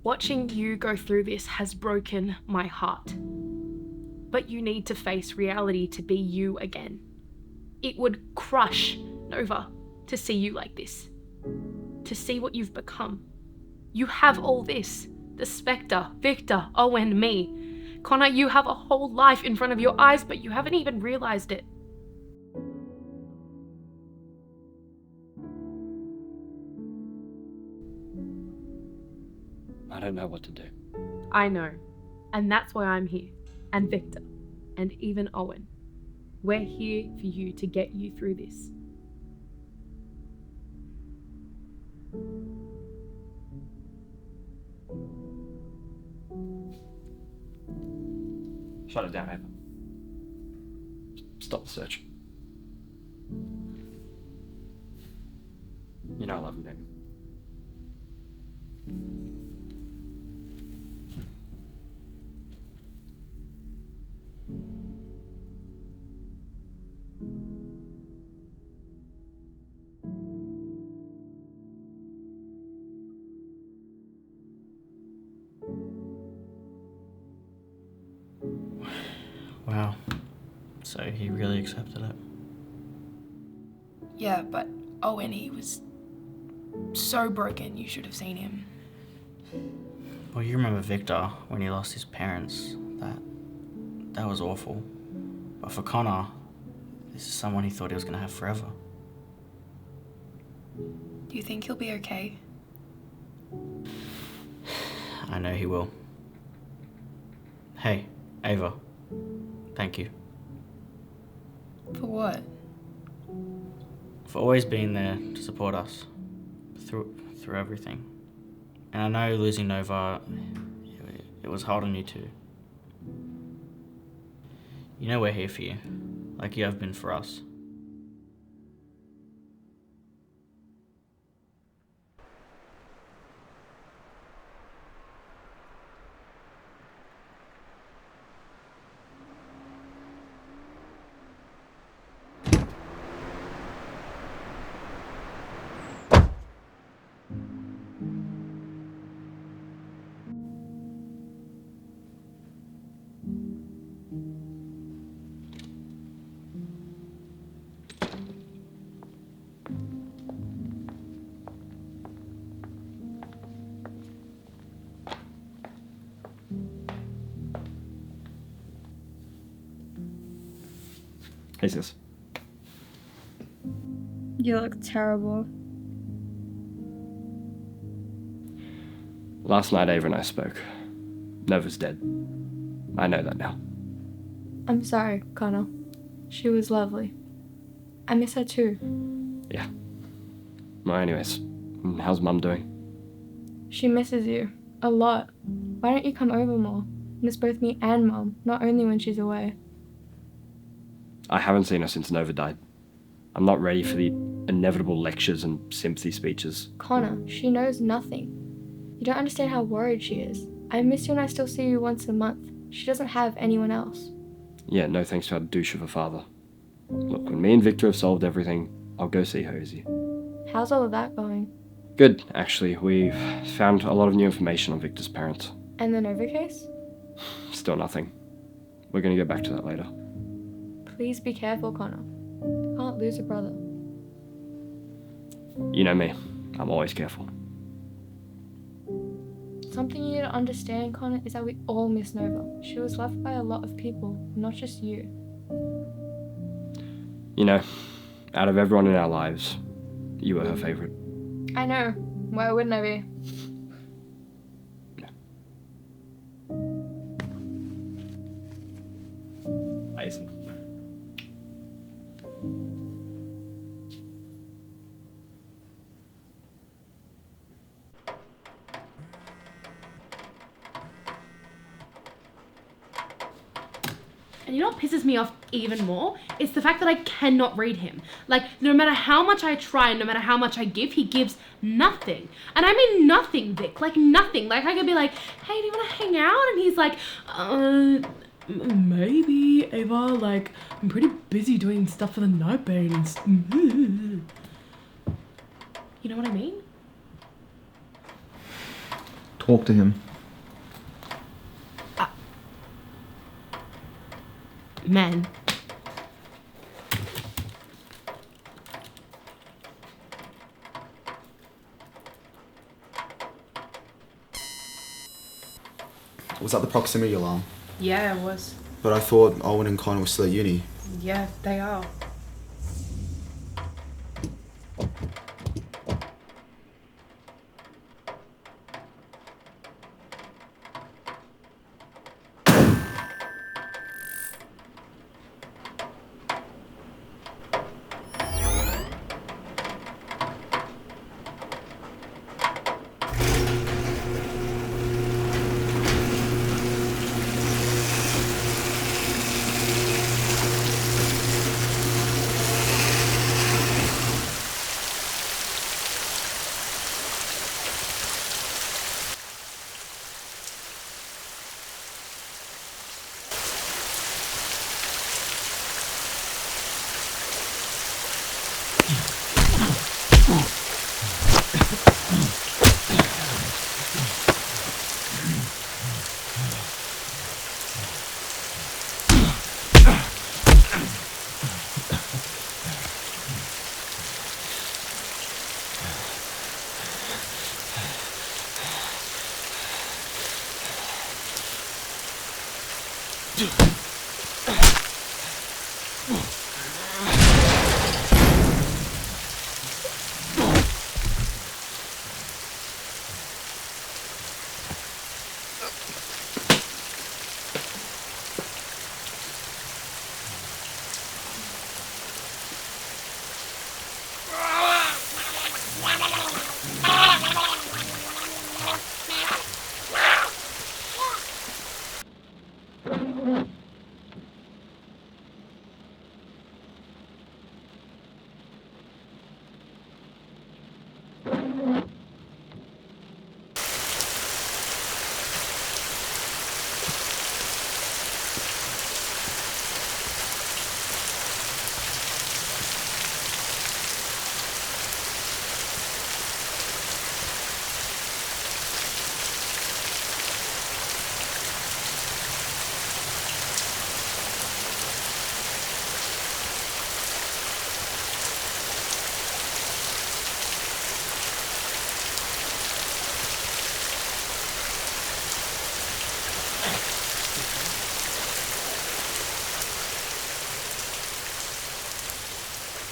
Watching you go through this has broken my heart. But you need to face reality to be you again. It would crush Nova to see you like this. To see what you've become. You have all this. The Spectre, Victor, Owen, me. Connor, you have a whole life in front of your eyes, but you haven't even realized it. I don't know what to do. I know. And that's why I'm here. And Victor. And even Owen. We're here for you to get you through this. Shut it down, Ava. Stop the search. You know I love you, don't you? Wow. So he really accepted it. Yeah, but Owen, he was so broken, you should have seen him. Well, you remember Victor when he lost his parents. That was awful. But for Connor, this is someone he thought he was going to have forever. Do you think he'll be okay? I know he will. Hey, Ava. Thank you. For what? For always being there to support us. Through everything. And I know losing Nova, it was hard on you too. You know we're here for you, like you have been for us. Hey sis. You look terrible. Last night Ava and I spoke. Nova's dead. I know that now. I'm sorry, Connor. She was lovely. I miss her too. Yeah. Well, anyways, how's Mum doing? She misses you. A lot. Why don't you come over more? Miss both me and Mum, not only when she's away. I haven't seen her since Nova died. I'm not ready for the inevitable lectures and sympathy speeches. Connor, she knows nothing. You don't understand how worried she is. I miss you and I still see you once a month. She doesn't have anyone else. Yeah, no thanks to our douche of a father. Look, when me and Victor have solved everything, I'll go see her, Izzy. How's all of that going? Good, actually. We've found a lot of new information on Victor's parents. And the Nova case? Still nothing. We're gonna get back to that later. Please be careful, Connor. You can't lose a brother. You know me. I'm always careful. Something you need to understand, Connor, is that we all miss Nova. She was loved by a lot of people, not just you. You know, out of everyone in our lives, you were her favorite. I know. Why wouldn't I be? Amazing. And you know what pisses me off even more? It's the fact that I cannot read him. Like, no matter how much I try, no matter how much I give, he gives nothing. And I mean nothing, Vic. Like, nothing. Like, I could be like, hey, do you want to hang out? And he's like, maybe, Ava. Like, I'm pretty busy doing stuff for the Nightbane and You know what I mean? Talk to him. Men. Was that the proximity alarm? Yeah, it was. But I thought Owen and Connor were still at uni. Yeah, they are.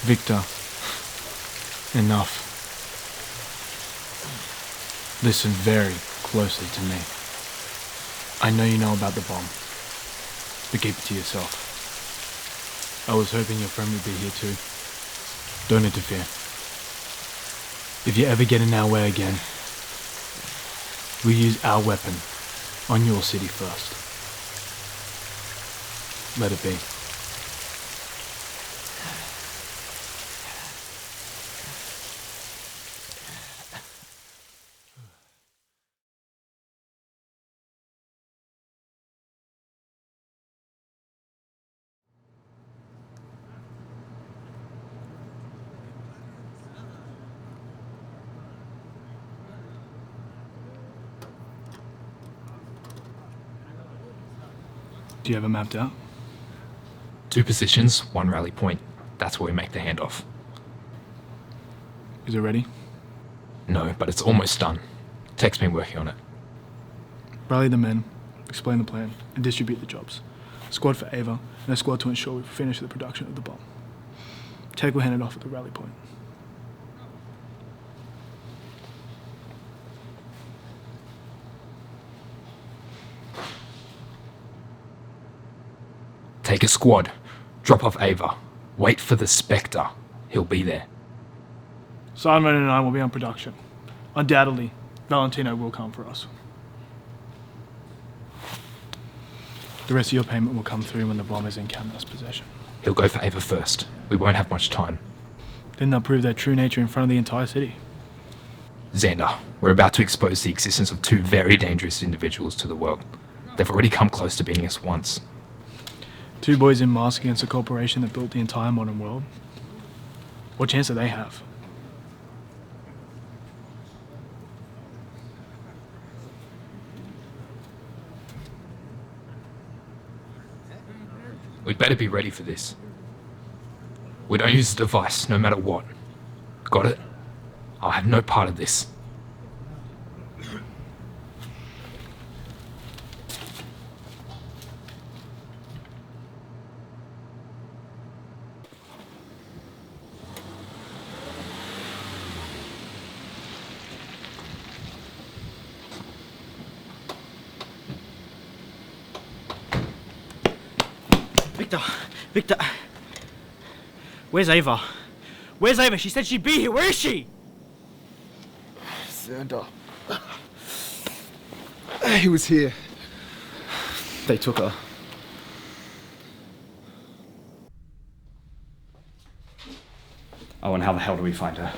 Victor, enough. Listen very closely to me. I know you know about the bomb, but keep it to yourself. I was hoping your friend would be here too. Don't interfere. If you ever get in our way again, we use our weapon on your city first. Let it be. Do you have it mapped out? 2 positions, 1 rally point. That's where we make the handoff. Is it ready? No, but it's almost done. Tech's been working on it. Rally the men, explain the plan, and distribute the jobs. A squad for Ava, and a squad to ensure we finish the production of the bomb. Tech will hand it off at the rally point. Take a squad. Drop off Ava. Wait for the Spectre. He'll be there. Simon and I will be on production. Undoubtedly, Valentino will come for us. The rest of your payment will come through when the bomb is in Camulus' possession. He'll go for Ava first. We won't have much time. Then they'll prove their true nature in front of the entire city. Xander, we're about to expose the existence of 2 very dangerous individuals to the world. They've already come close to beating us once. 2 boys in mask against a corporation that built the entire modern world. What chance do they have? We'd better be ready for this. We don't use the device, no matter what. Got it? I'll have no part of this. Victor. Where's Ava? Where's Ava? She said she'd be here. Where is she? Xander. He was here. They took her. Oh, and how the hell do we find her?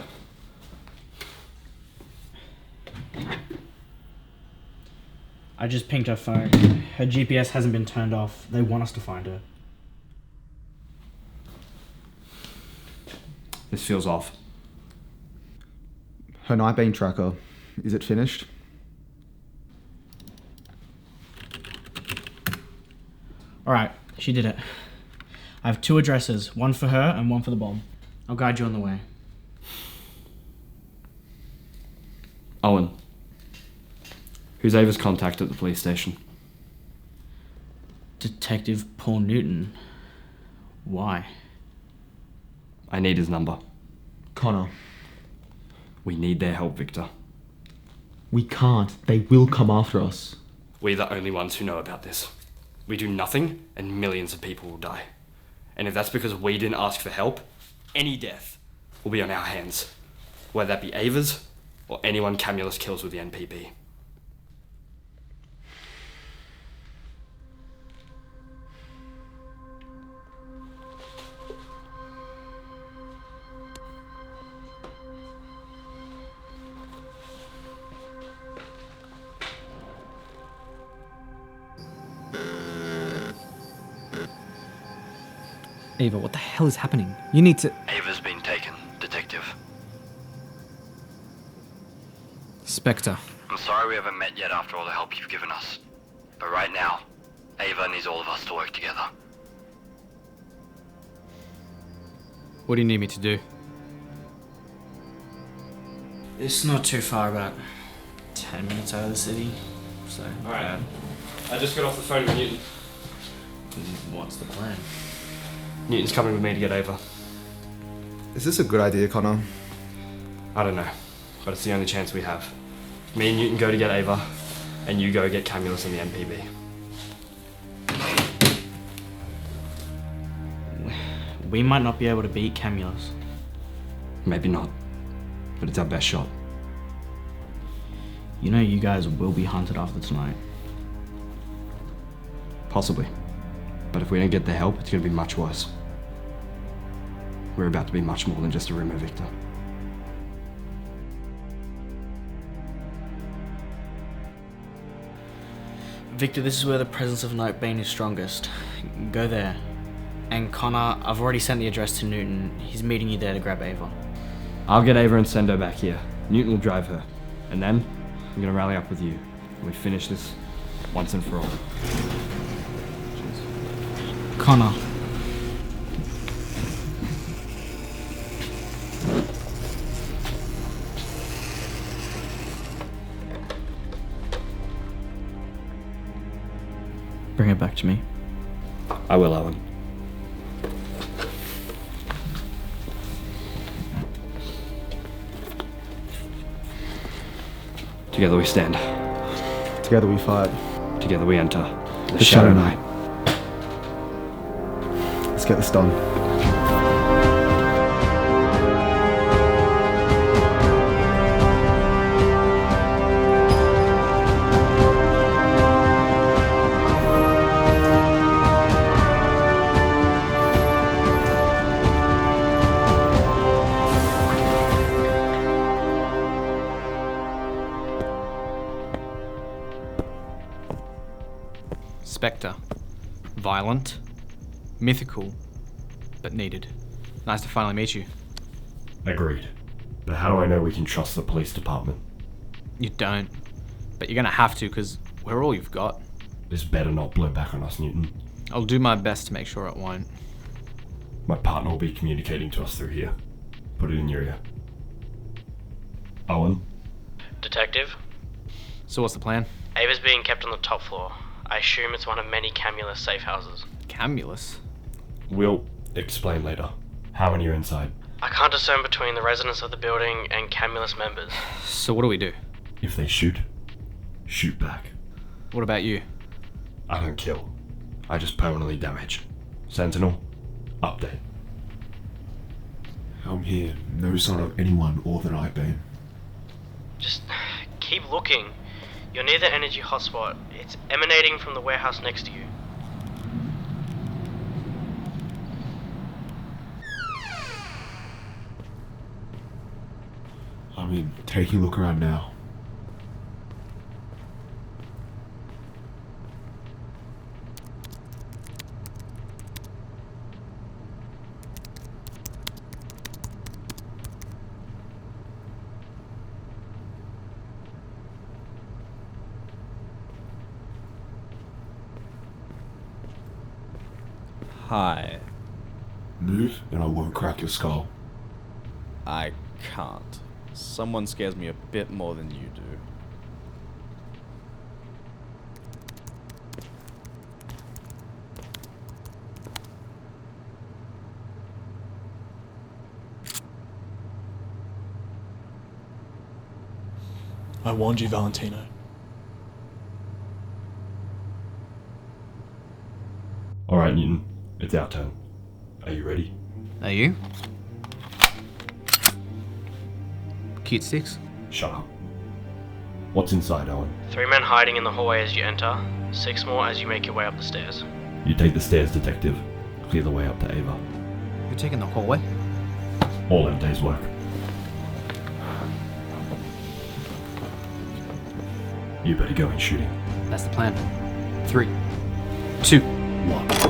I just pinged her phone. Her GPS hasn't been turned off. They want us to find her. This feels off. Her Nightbane tracker. Is it finished? Alright, she did it. I have 2 addresses, one for her and one for the bomb. I'll guide you on the way. Owen. Who's Ava's contact at the police station? Detective Paul Newton. Why? I need his number. Connor. We need their help, Victor. We can't. They will come after us. We're the only ones who know about this. We do nothing, and millions of people will die. And if that's because we didn't ask for help, any death will be on our hands. Whether that be Ava's, or anyone Camulus kills with the NPP. Ava, what the hell is happening? You need to... Ava's been taken, Detective. Spectre. I'm sorry we haven't met yet after all the help you've given us. But right now, Ava needs all of us to work together. What do you need me to do? It's not too far, about 10 minutes out of the city. So, Alright. I just got off the phone with Newton. What's the plan? Newton's coming with me to get Ava. Is this a good idea, Connor? I don't know, but it's the only chance we have. Me and Newton go to get Ava, and you go get Camulus and the MPB. We might not be able to beat Camulus. Maybe not, but it's our best shot. You know you guys will be hunted after tonight. Possibly. But if we don't get the help, it's going to be much worse. We're about to be much more than just a rumor, Victor. Victor, this is where the presence of Nightbane is strongest. Go there. And Connor, I've already sent the address to Newton. He's meeting you there to grab Ava. I'll get Ava and send her back here. Newton will drive her. And then, I'm going to rally up with you. And we finish this once and for all. Connor. Bring it back to me. I will, Owen. Together we stand. Together we fight. Together we enter The Shadow Knight. Let's get this done. Spectre. Violent. Mythical. But needed. Nice to finally meet you. Agreed. But how do I know we can trust the police department? You don't. But you're gonna have to, because we're all you've got. This better not blow back on us, Newton. I'll do my best to make sure it won't. My partner will be communicating to us through here. Put it in your ear. Owen? Detective? So what's the plan? Ava's being kept on the top floor. I assume it's one of many Camulus safe houses. Camulus? We'll explain later. How many are inside? I can't discern between the residents of the building and Camulus members. So what do we do? If they shoot, shoot back. What about you? I don't kill. I just permanently damage. Sentinel, update. I'm here. No sign of anyone or the Nightbane. Just keep looking. You're near the energy hotspot. It's emanating from the warehouse next to you. I mean, taking a look around now. Hi. Move, and I won't crack your skull. I can't. Someone scares me a bit more than you do. I warned you, Valentino. Alright, Newton. It's our turn. Are you ready? Are you? Cute sticks? Shut up. What's inside, Owen? 3 men hiding in the hallway as you enter. 6 more as you make your way up the stairs. You take the stairs, detective. Clear the way up to Ava. You're taking the hallway? All in a day's work. You better go in shooting. That's the plan. 3, 2, 1.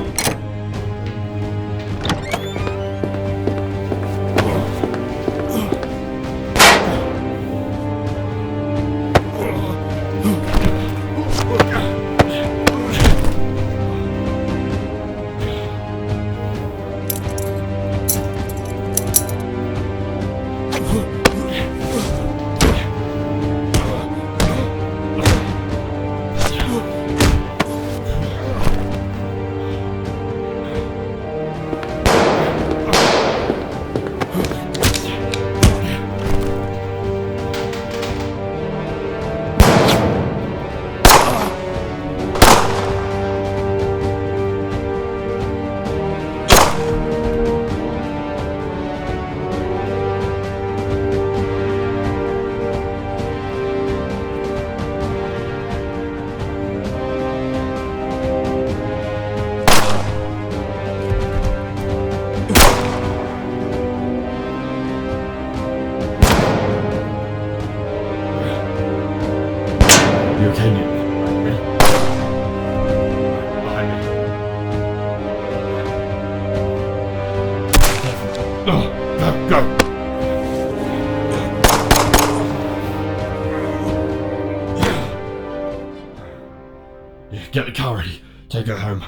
Yeah, get the car ready. Take her home.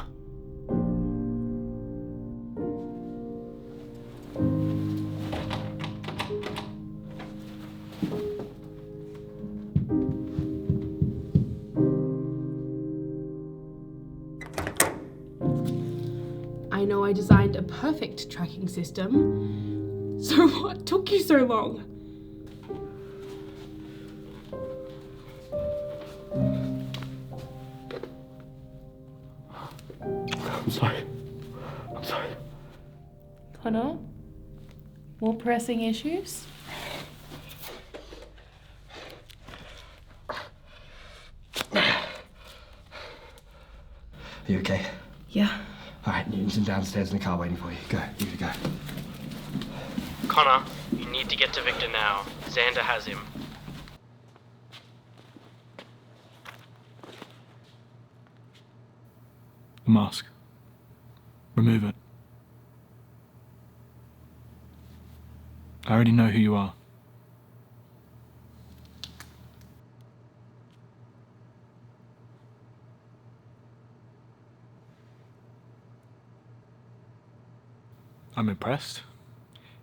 I know I designed a perfect tracking system. So what took you so long? I'm sorry. I'm sorry. Connor? More pressing issues? Are you okay? Yeah. Alright, Newton's downstairs in the car waiting for you. Go, you go. Connor, you need to get to Victor now. Xander has him. The mask. Remove it. I already know who you are. I'm impressed.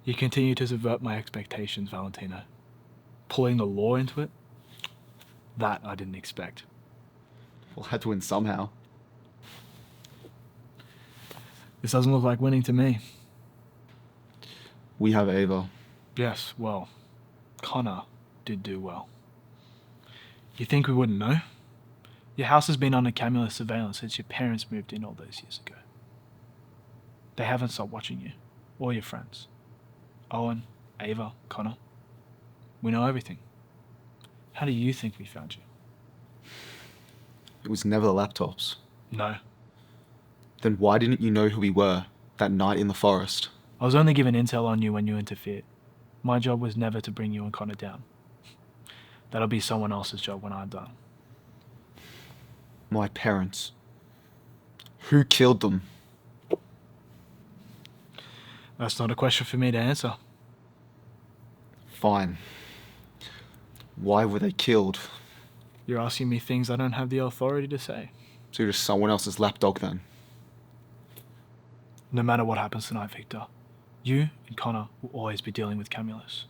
You continue to subvert my expectations, Valentino. Pulling the law into it? That I didn't expect. We'll have to win somehow. This doesn't look like winning to me. We have Ava. Yes, well, Connor did do well. You think we wouldn't know? Your house has been under Camulus surveillance since your parents moved in all those years ago. They haven't stopped watching you, or your friends. Owen, Ava, Connor. We know everything. How do you think we found you? It was never the laptops. No. Then why didn't you know who we were that night in the forest? I was only given intel on you when you interfered. My job was never to bring you and Connor down. That'll be someone else's job when I'm done. My parents. Who killed them? That's not a question for me to answer. Fine. Why were they killed? You're asking me things I don't have the authority to say. So you're just someone else's lapdog then? No matter what happens tonight, Victor, you and Connor will always be dealing with Camulus.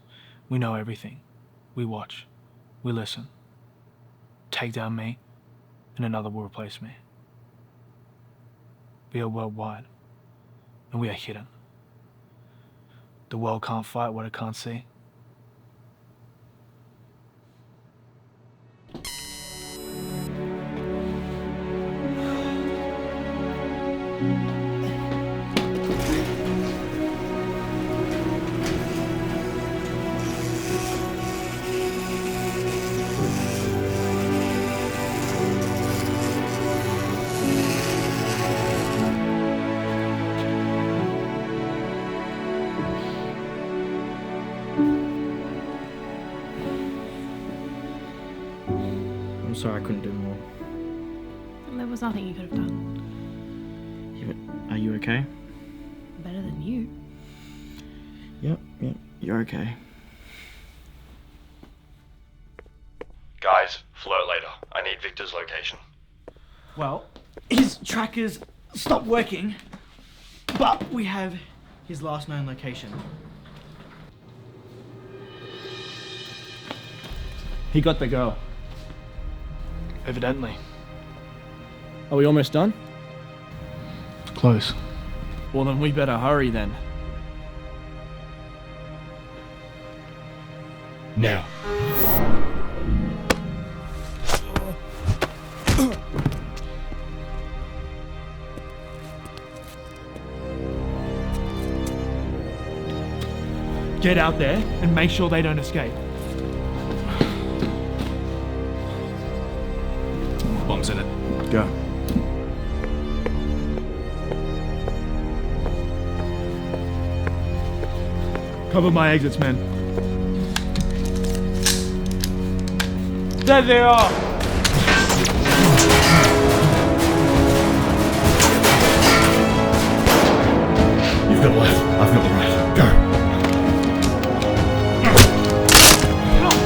We know everything. We watch. We listen. Take down me, and another will replace me. We are worldwide, and we are hidden. The world can't fight what it can't see. I'm sorry I couldn't do more. There was nothing you could have done. Yeah, but are you okay? Better than you. Yep, you're okay. Guys, flirt later. I need Victor's location. Well, his trackers stopped working, but we have his last known location. He got the girl. Evidently. Are we almost done? Close. Well, then we better hurry then. Now. Get out there and make sure they don't escape. Bombs in it. Go. Cover my exits, men. There they are! You've got the left, I've got the right. Go.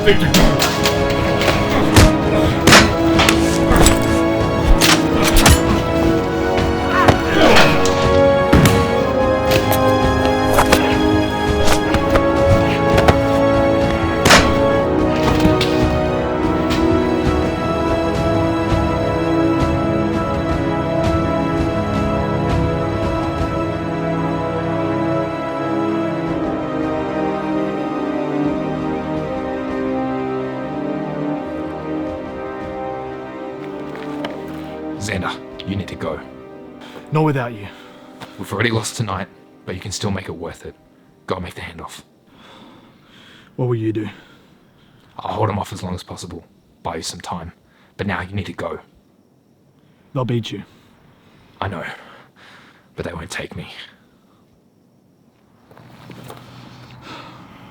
Victor, go. Xander, you need to go. Not without you. We've already lost tonight, but you can still make it worth it. Go make the handoff. What will you do? I'll hold him off as long as possible. Buy you some time. But now you need to go. They'll beat you. I know. But they won't take me.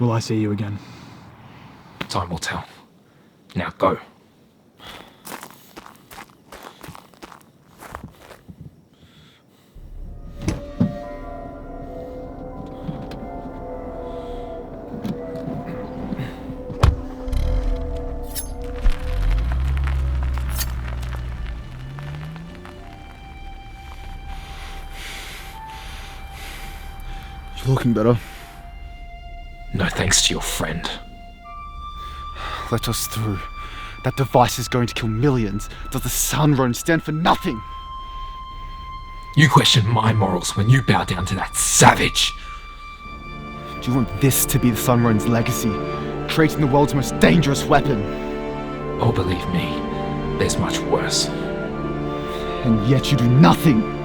Will I see you again? Time will tell. Now go. You're looking better. No thanks to your friend. Let us through. That device is going to kill millions. Does the Sunrun stand for nothing? You question my morals when you bow down to that savage. Do you want this to be the Sunrun's legacy? Creating the world's most dangerous weapon? Oh, believe me, there's much worse. And yet you do nothing.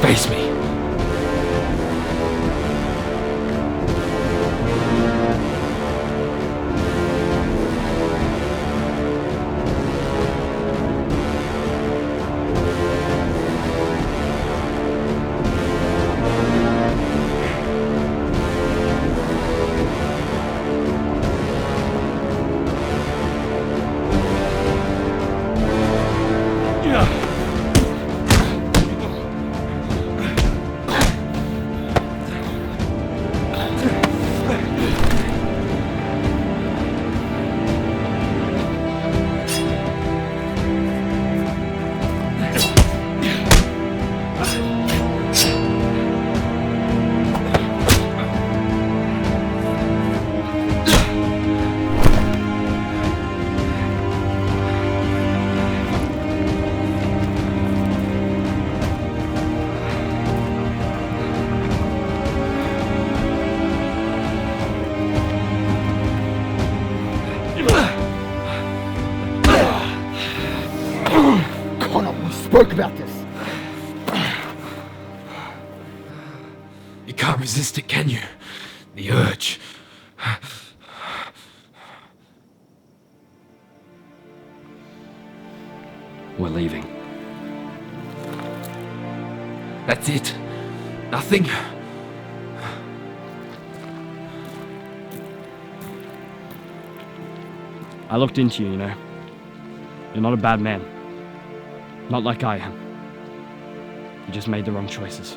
Face me. Spoke about this. You can't resist it, can you? The urge. We're leaving. That's it. Nothing. I looked into you, you know. You're not a bad man. Not like I am. You just made the wrong choices.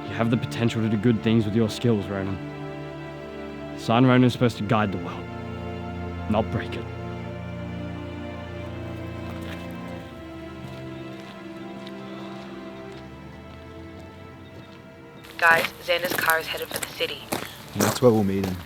You have the potential to do good things with your skills, Ronan. Sun Ronan is supposed to guide the world, not break it. Guys, Xander's car is headed for the city. And that's where we'll meet him.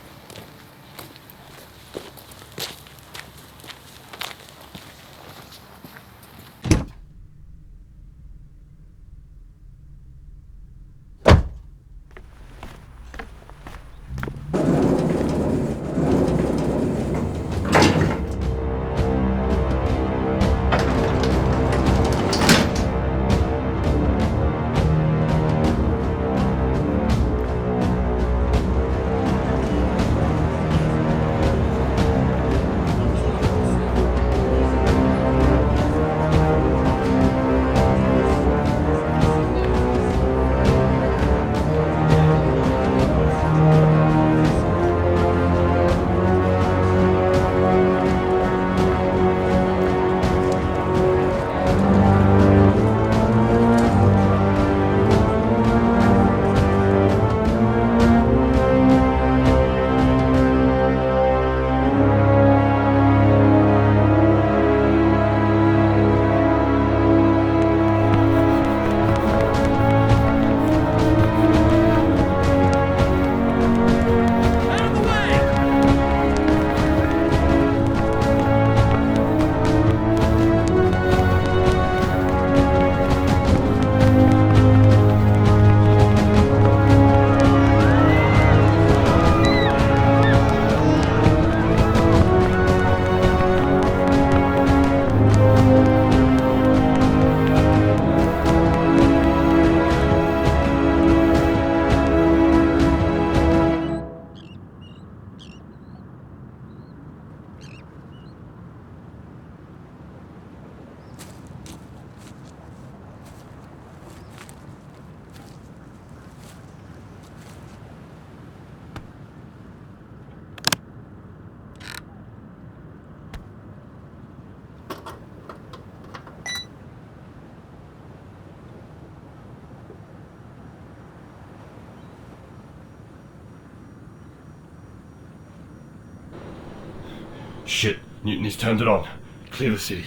Shit, Mutiny's turned it on. Clear the city.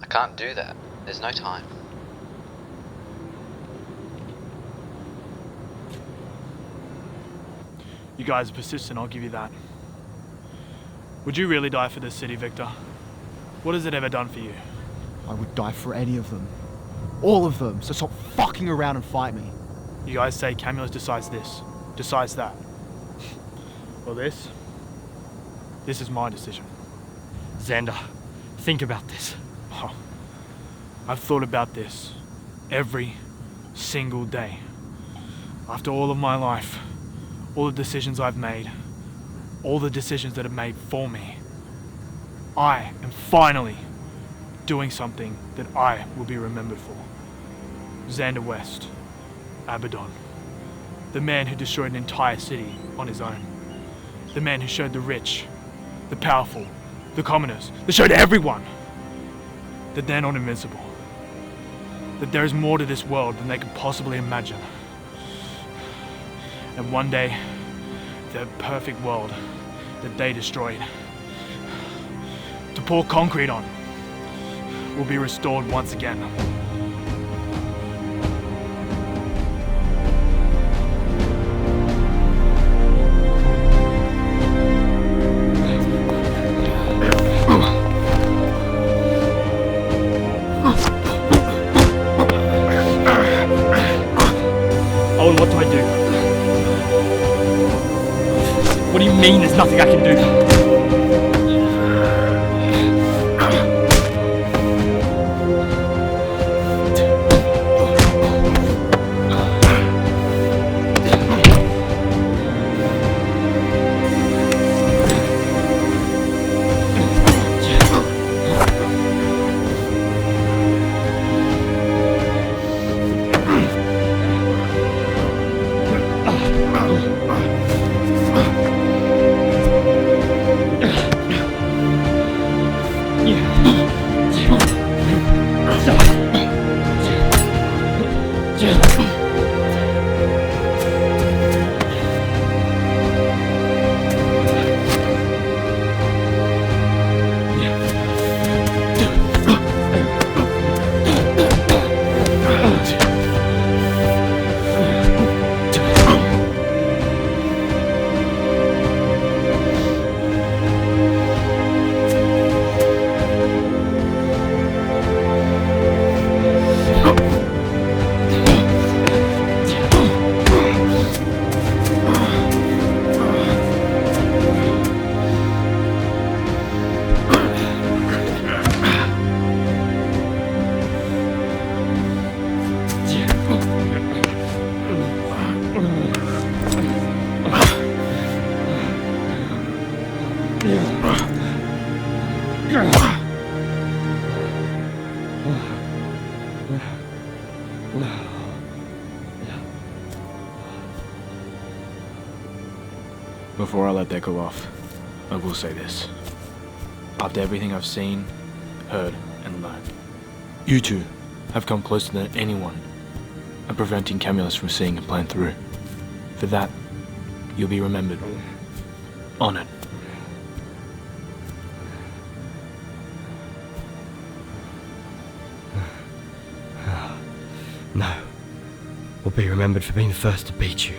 I can't do that. There's no time. You guys are persistent, I'll give you that. Would you really die for this city, Victor? What has it ever done for you? I would die for any of them. All of them, so stop fucking around and fight me. You guys say Camulus decides this, decides that. Well, this is my decision. Xander, think about this. Oh, I've thought about this every single day. After all of my life, all the decisions I've made, all the decisions that are made for me, I am finally doing something that I will be remembered for. Xander West, Abaddon, the man who destroyed an entire city on his own. The man who showed the rich, the powerful, the commoners, that showed everyone that they're not invincible. That there is more to this world than they could possibly imagine. And one day, the perfect world that they destroyed, to pour concrete on, will be restored once again. Owen, what do I do? What do you mean there's nothing I can do? Before I let that go off, I will say this. After everything I've seen, heard, and learned, you two have come closer than anyone at preventing Camulus from seeing a plan through. For that, you'll be remembered. Honored. No. We'll be remembered for being the first to beat you.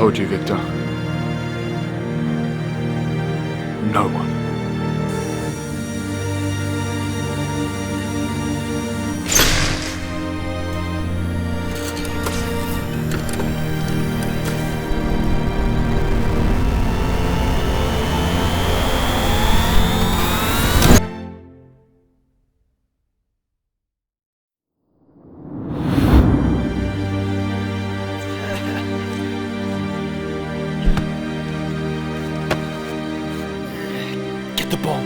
told you, Victor. No one. Get the bomb.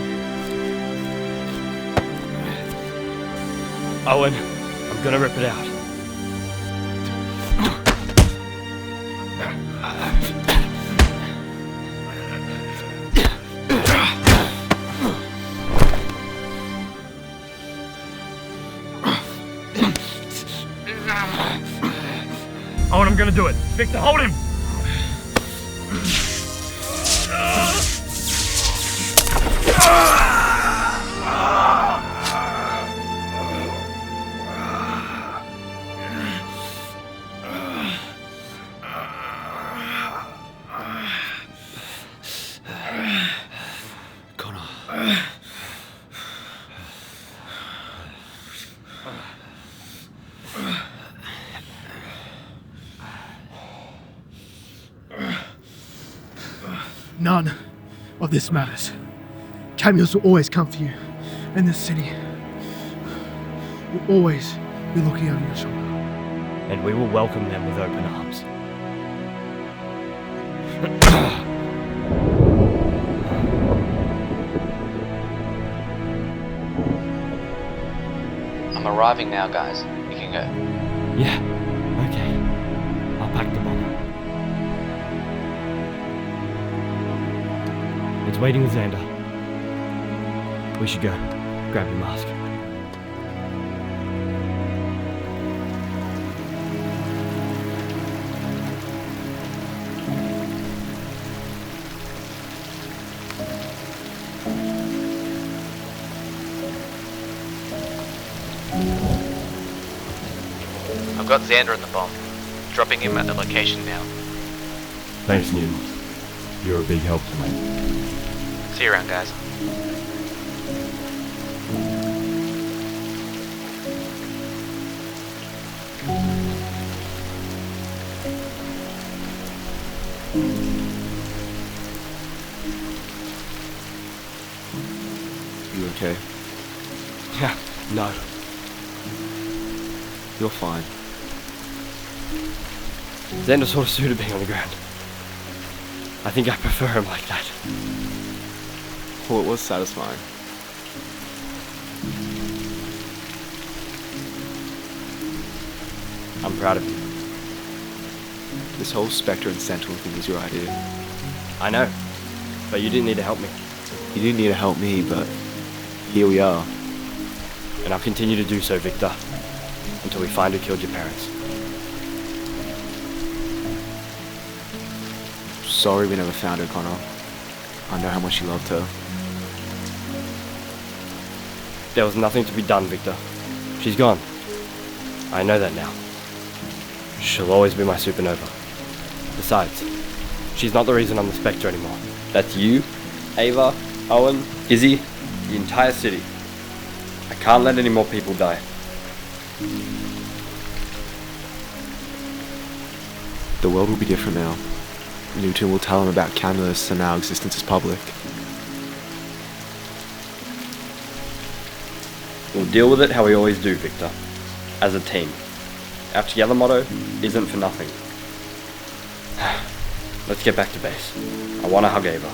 Owen, I'm gonna rip it out. Owen, I'm gonna do it. Victor, hold him! None of this matters. Camulus will always come for you in this city. We'll always be looking over your shoulder. And we will welcome them with open arms. I'm arriving now, guys. You can go. Yeah, okay. I'll pack the bomb. It's waiting with Xander. We should go. Grab your mask. I've got Xander in the bomb. Dropping him at the location now. Thanks, Newton. You're a big help to me. See you around, guys. You okay? Yeah, no. You're fine. Xander sort of suited being on the ground. I think I prefer him like that. Well, it was satisfying. I'm proud of you. This whole Spectre and Sentinel thing was your idea. I know, but you didn't need to help me. You didn't need to help me, but here we are. And I'll continue to do so, Victor, until we find who killed your parents. Sorry we never found her, Connor. I know how much you loved her. There was nothing to be done, Victor. She's gone. I know that now. She'll always be my supernova. Besides, she's not the reason I'm the Spectre anymore. That's you, Ava, Owen, Izzy, the entire city. I can't let any more people die. The world will be different now. Newton will tell him about Camulus and our existence is public. We'll deal with it how we always do, Victor. As a team. Our together motto isn't for nothing. Let's get back to base. I want to hug Ava.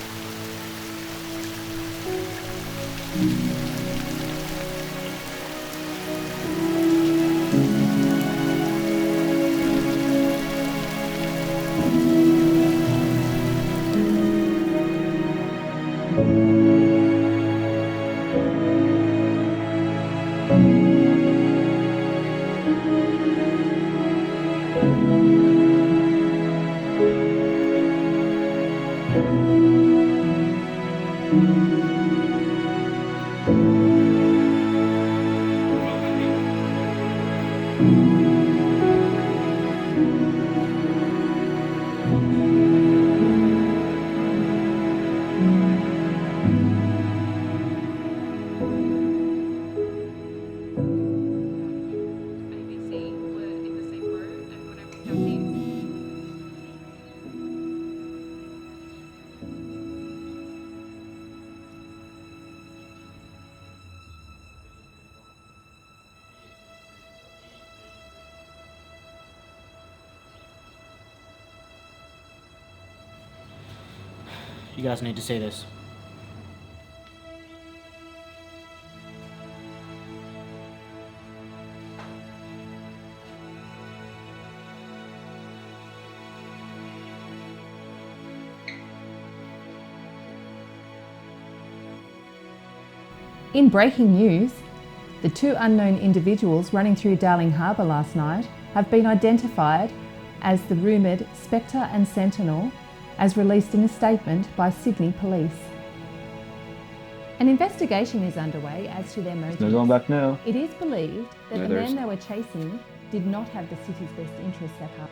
You guys need to see this. In breaking news, the two unknown individuals running through Darling Harbour last night have been identified as the rumoured Spectre and Sentinel, as released in a statement by Sydney Police. An investigation is underway as to their motives. No going back now. It is believed that No, the there's- man they were chasing did not have the city's best interests at heart.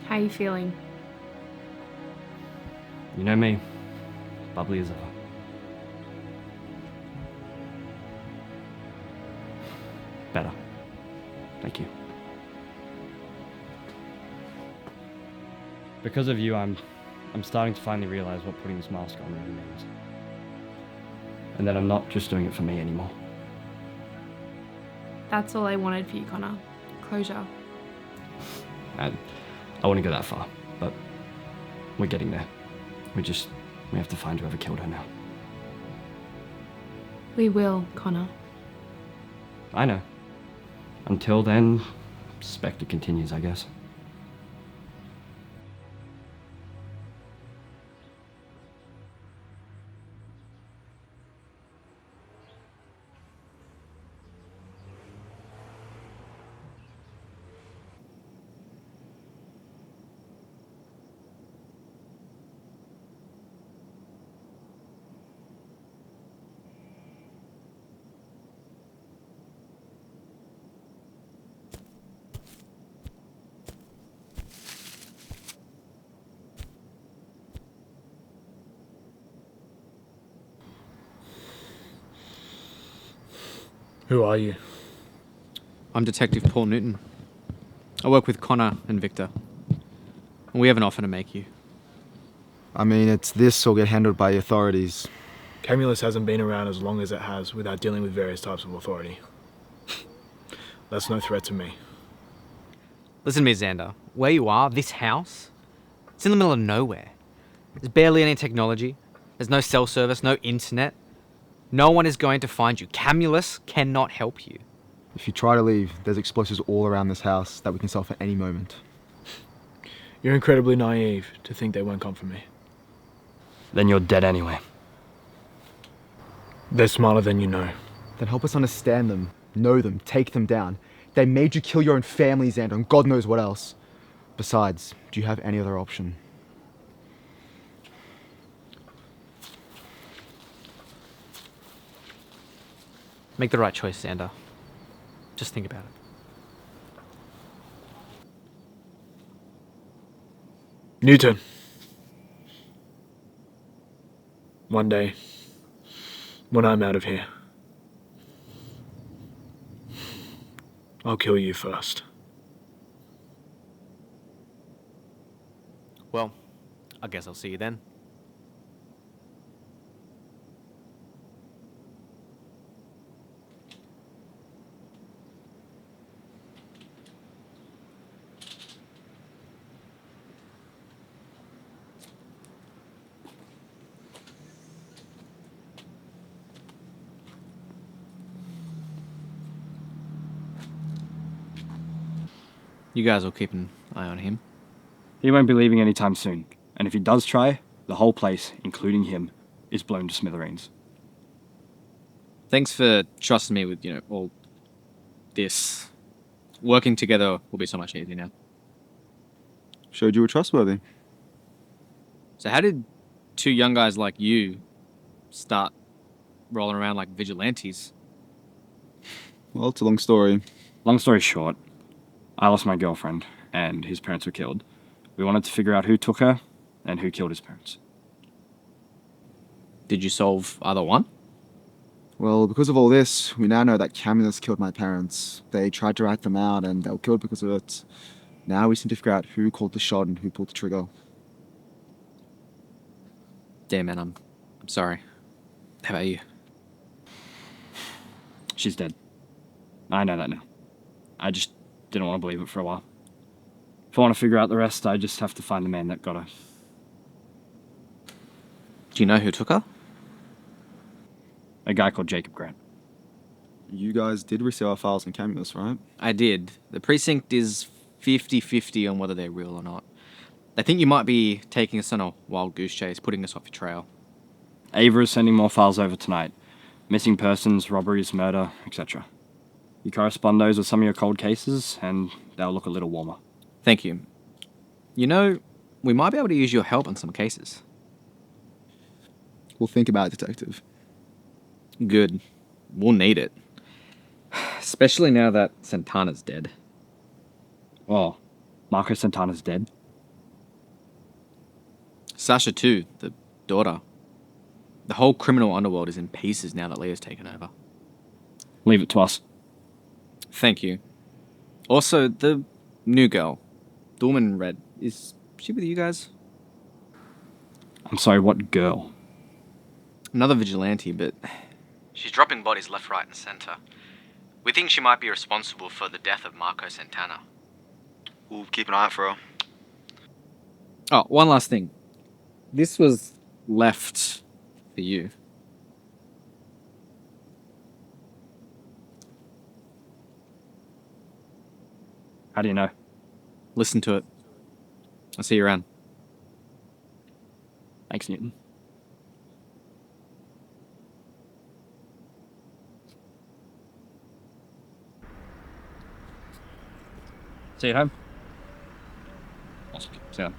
How are you feeling? You know me, bubbly as ever. Better. Thank you. Because of you, I'm starting to finally realize what putting this mask on really means. And that I'm not just doing it for me anymore. That's all I wanted for you, Connor. Closure. And I wouldn't go that far, but we're getting there. We have to find whoever killed her now. We will, Connor. I know. Until then, Spectre continues, I guess. Who are you? I'm Detective Paul Newton. I work with Connor and Victor. And we have an offer to make you. I mean, it's this or get handled by the authorities. Camulus hasn't been around as long as it has without dealing with various types of authority. That's no threat to me. Listen to me, Xander. Where you are, this house, it's in the middle of nowhere. There's barely any technology. There's no cell service, no internet. No one is going to find you. Camulus cannot help you. If you try to leave, there's explosives all around this house that we can sell for any moment. You're incredibly naive to think they won't come for me. Then you're dead anyway. They're smarter than you know. Then help us understand them, know them, take them down. They made you kill your own family, Xander, and God knows what else. Besides, do you have any other option? Make the right choice, Xander. Just think about it. Newton. One day, when I'm out of here, I'll kill you first. Well, I guess I'll see you then. You guys will keep an eye on him. He won't be leaving anytime soon. And if he does try, the whole place, including him, is blown to smithereens. Thanks for trusting me with, all this. Working together will be so much easier now. Showed you were trustworthy. So how did two young guys like you start rolling around like vigilantes? Well, it's a long story. Long story short, I lost my girlfriend, and his parents were killed. We wanted to figure out who took her, and who killed his parents. Did you solve either one? Well, because of all this, we now know that Camulus killed my parents. They tried to rat them out and they were killed because of it. Now we just need to figure out who called the shot and who pulled the trigger. Damn, man, I'm sorry. How about you? She's dead. I know that now. I just didn't want to believe it for a while. If I want to figure out the rest, I just have to find the man that got her. Do you know who took her? A guy called Jacob Grant. You guys did receive our files on Camulus, right? I did. The precinct is 50-50 on whether they're real or not. They think you might be taking us on a wild goose chase, putting us off your trail. Ava is sending more files over tonight. Missing persons, robberies, murder, etc. You correspond those with some of your cold cases, and they'll look a little warmer. Thank you. You know, we might be able to use your help on some cases. We'll think about it, Detective. Good. We'll need it. Especially now that Santana's dead. Oh, Marco Santana's dead? Sasha too, the daughter. The whole criminal underworld is in pieces now that Leah's taken over. Leave it to us. Thank you. Also, the new girl, the woman in red, is she with you guys? I'm sorry, what girl? Another vigilante, but she's dropping bodies left, right, and center. We think she might be responsible for the death of Marco Santana. We'll keep an eye out for her. Oh, one last thing. This was left for you. How do you know? Listen to it. I'll see you around. Thanks, Newton. See you at home? Awesome. See you then.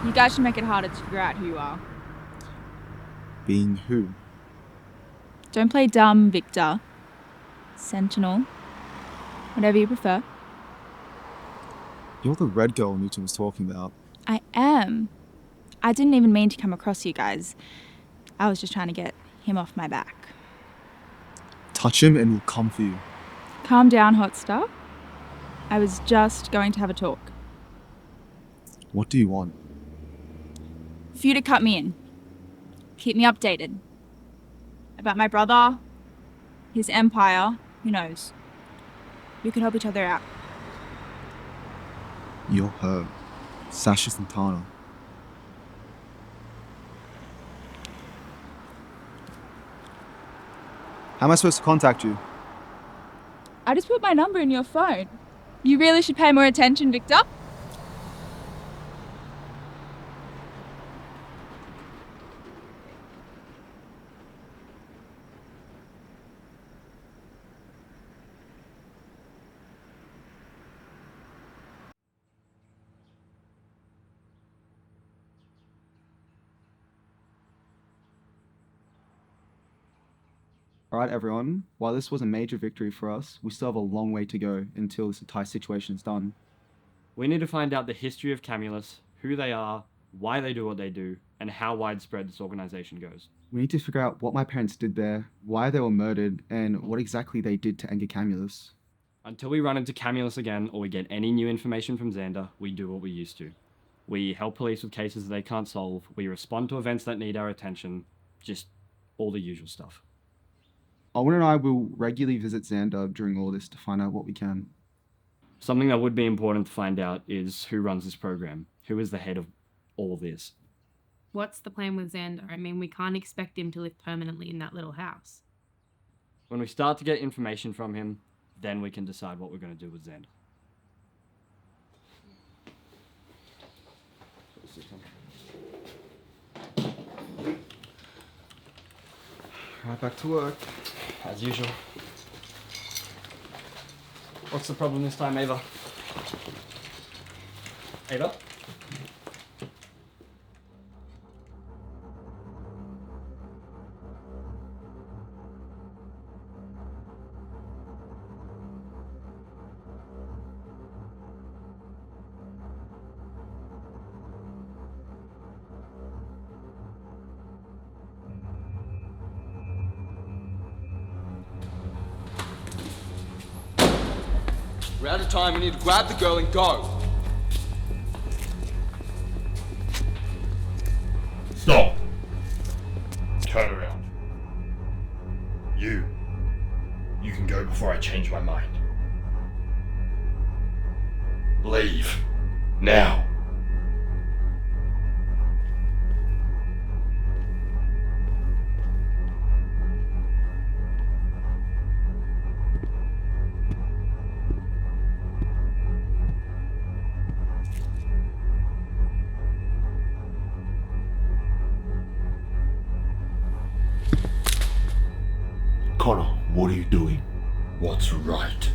You guys should make it harder to figure out who you are. Being who? Don't play dumb, Victor. Sentinel. Whatever you prefer. You're the red girl Newton was talking about. I am. I didn't even mean to come across you guys. I was just trying to get him off my back. Touch him and we'll come for you. Calm down, hot stuff. I was just going to have a talk. What do you want? For you to cut me in. Keep me updated. About my brother, his empire, who knows. We could help each other out. You're her. Sasha Santana. How am I supposed to contact you? I just put my number in your phone. You really should pay more attention, Victor. Alright, everyone. While this was a major victory for us, we still have a long way to go until this entire situation is done. We need to find out the history of Camulus, who they are, why they do what they do, and how widespread this organization goes. We need to figure out what my parents did there, why they were murdered, and what exactly they did to anger Camulus. Until we run into Camulus again, or we get any new information from Xander, we do what we used to. We help police with cases they can't solve, we respond to events that need our attention, just all the usual stuff. Owen and I will regularly visit Xander during all this to find out what we can. Something that would be important to find out is who runs this program, who is the head of all this. What's the plan with Xander? I mean, we can't expect him to live permanently in that little house. When we start to get information from him, then we can decide what we're going to do with Xander. Right back to work. As usual. What's the problem this time, Ava? Ava? We're out of time. We need to grab the girl and go. Stop. Turn around. You can go before I change my mind. Leave. Now. Connor, what are you doing? What's right?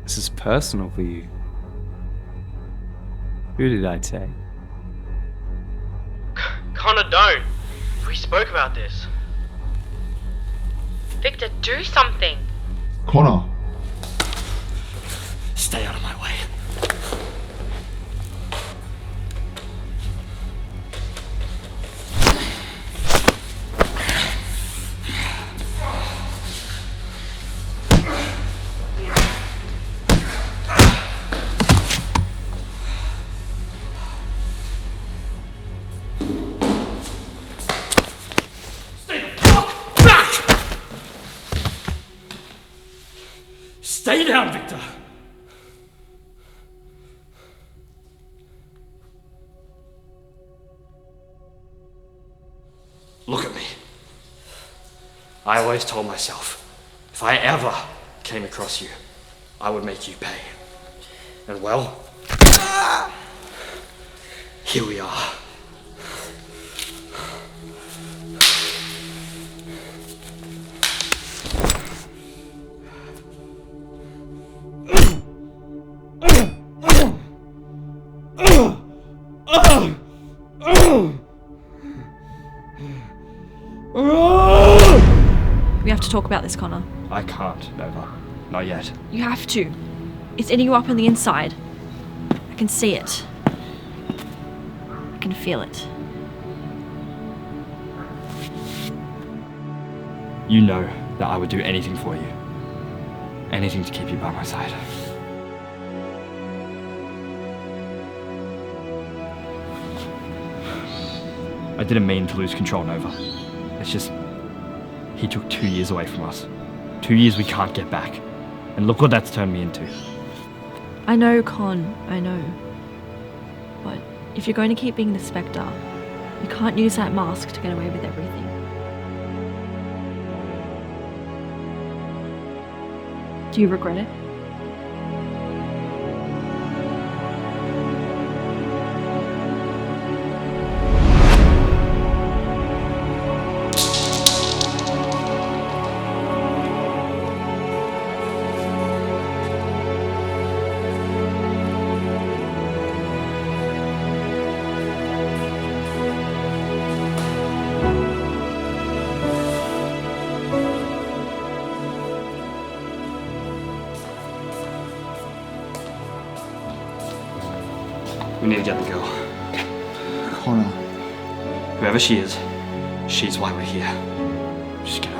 This is personal for you. Who did I take? Connor, don't. We spoke about this. Victor, do something. Connor. Stay out of my way. Stay down, Victor! Look at me. I always told myself, if I ever came across you, I would make you pay. And well, here we are. We have to talk about this, Connor. I can't, Nova. Not yet. You have to. It's eating you up on the inside. I can see it. I can feel it. You know that I would do anything for you. Anything to keep you by my side. I didn't mean to lose control, Nova. It's just, he took 2 years away from us. 2 years we can't get back. And look what that's turned me into. I know, Con, I know. But if you're going to keep being the Spectre, you can't use that mask to get away with everything. Do you regret it? We need to get the girl. Connor. Whoever she is, she's why we're here. Just get her.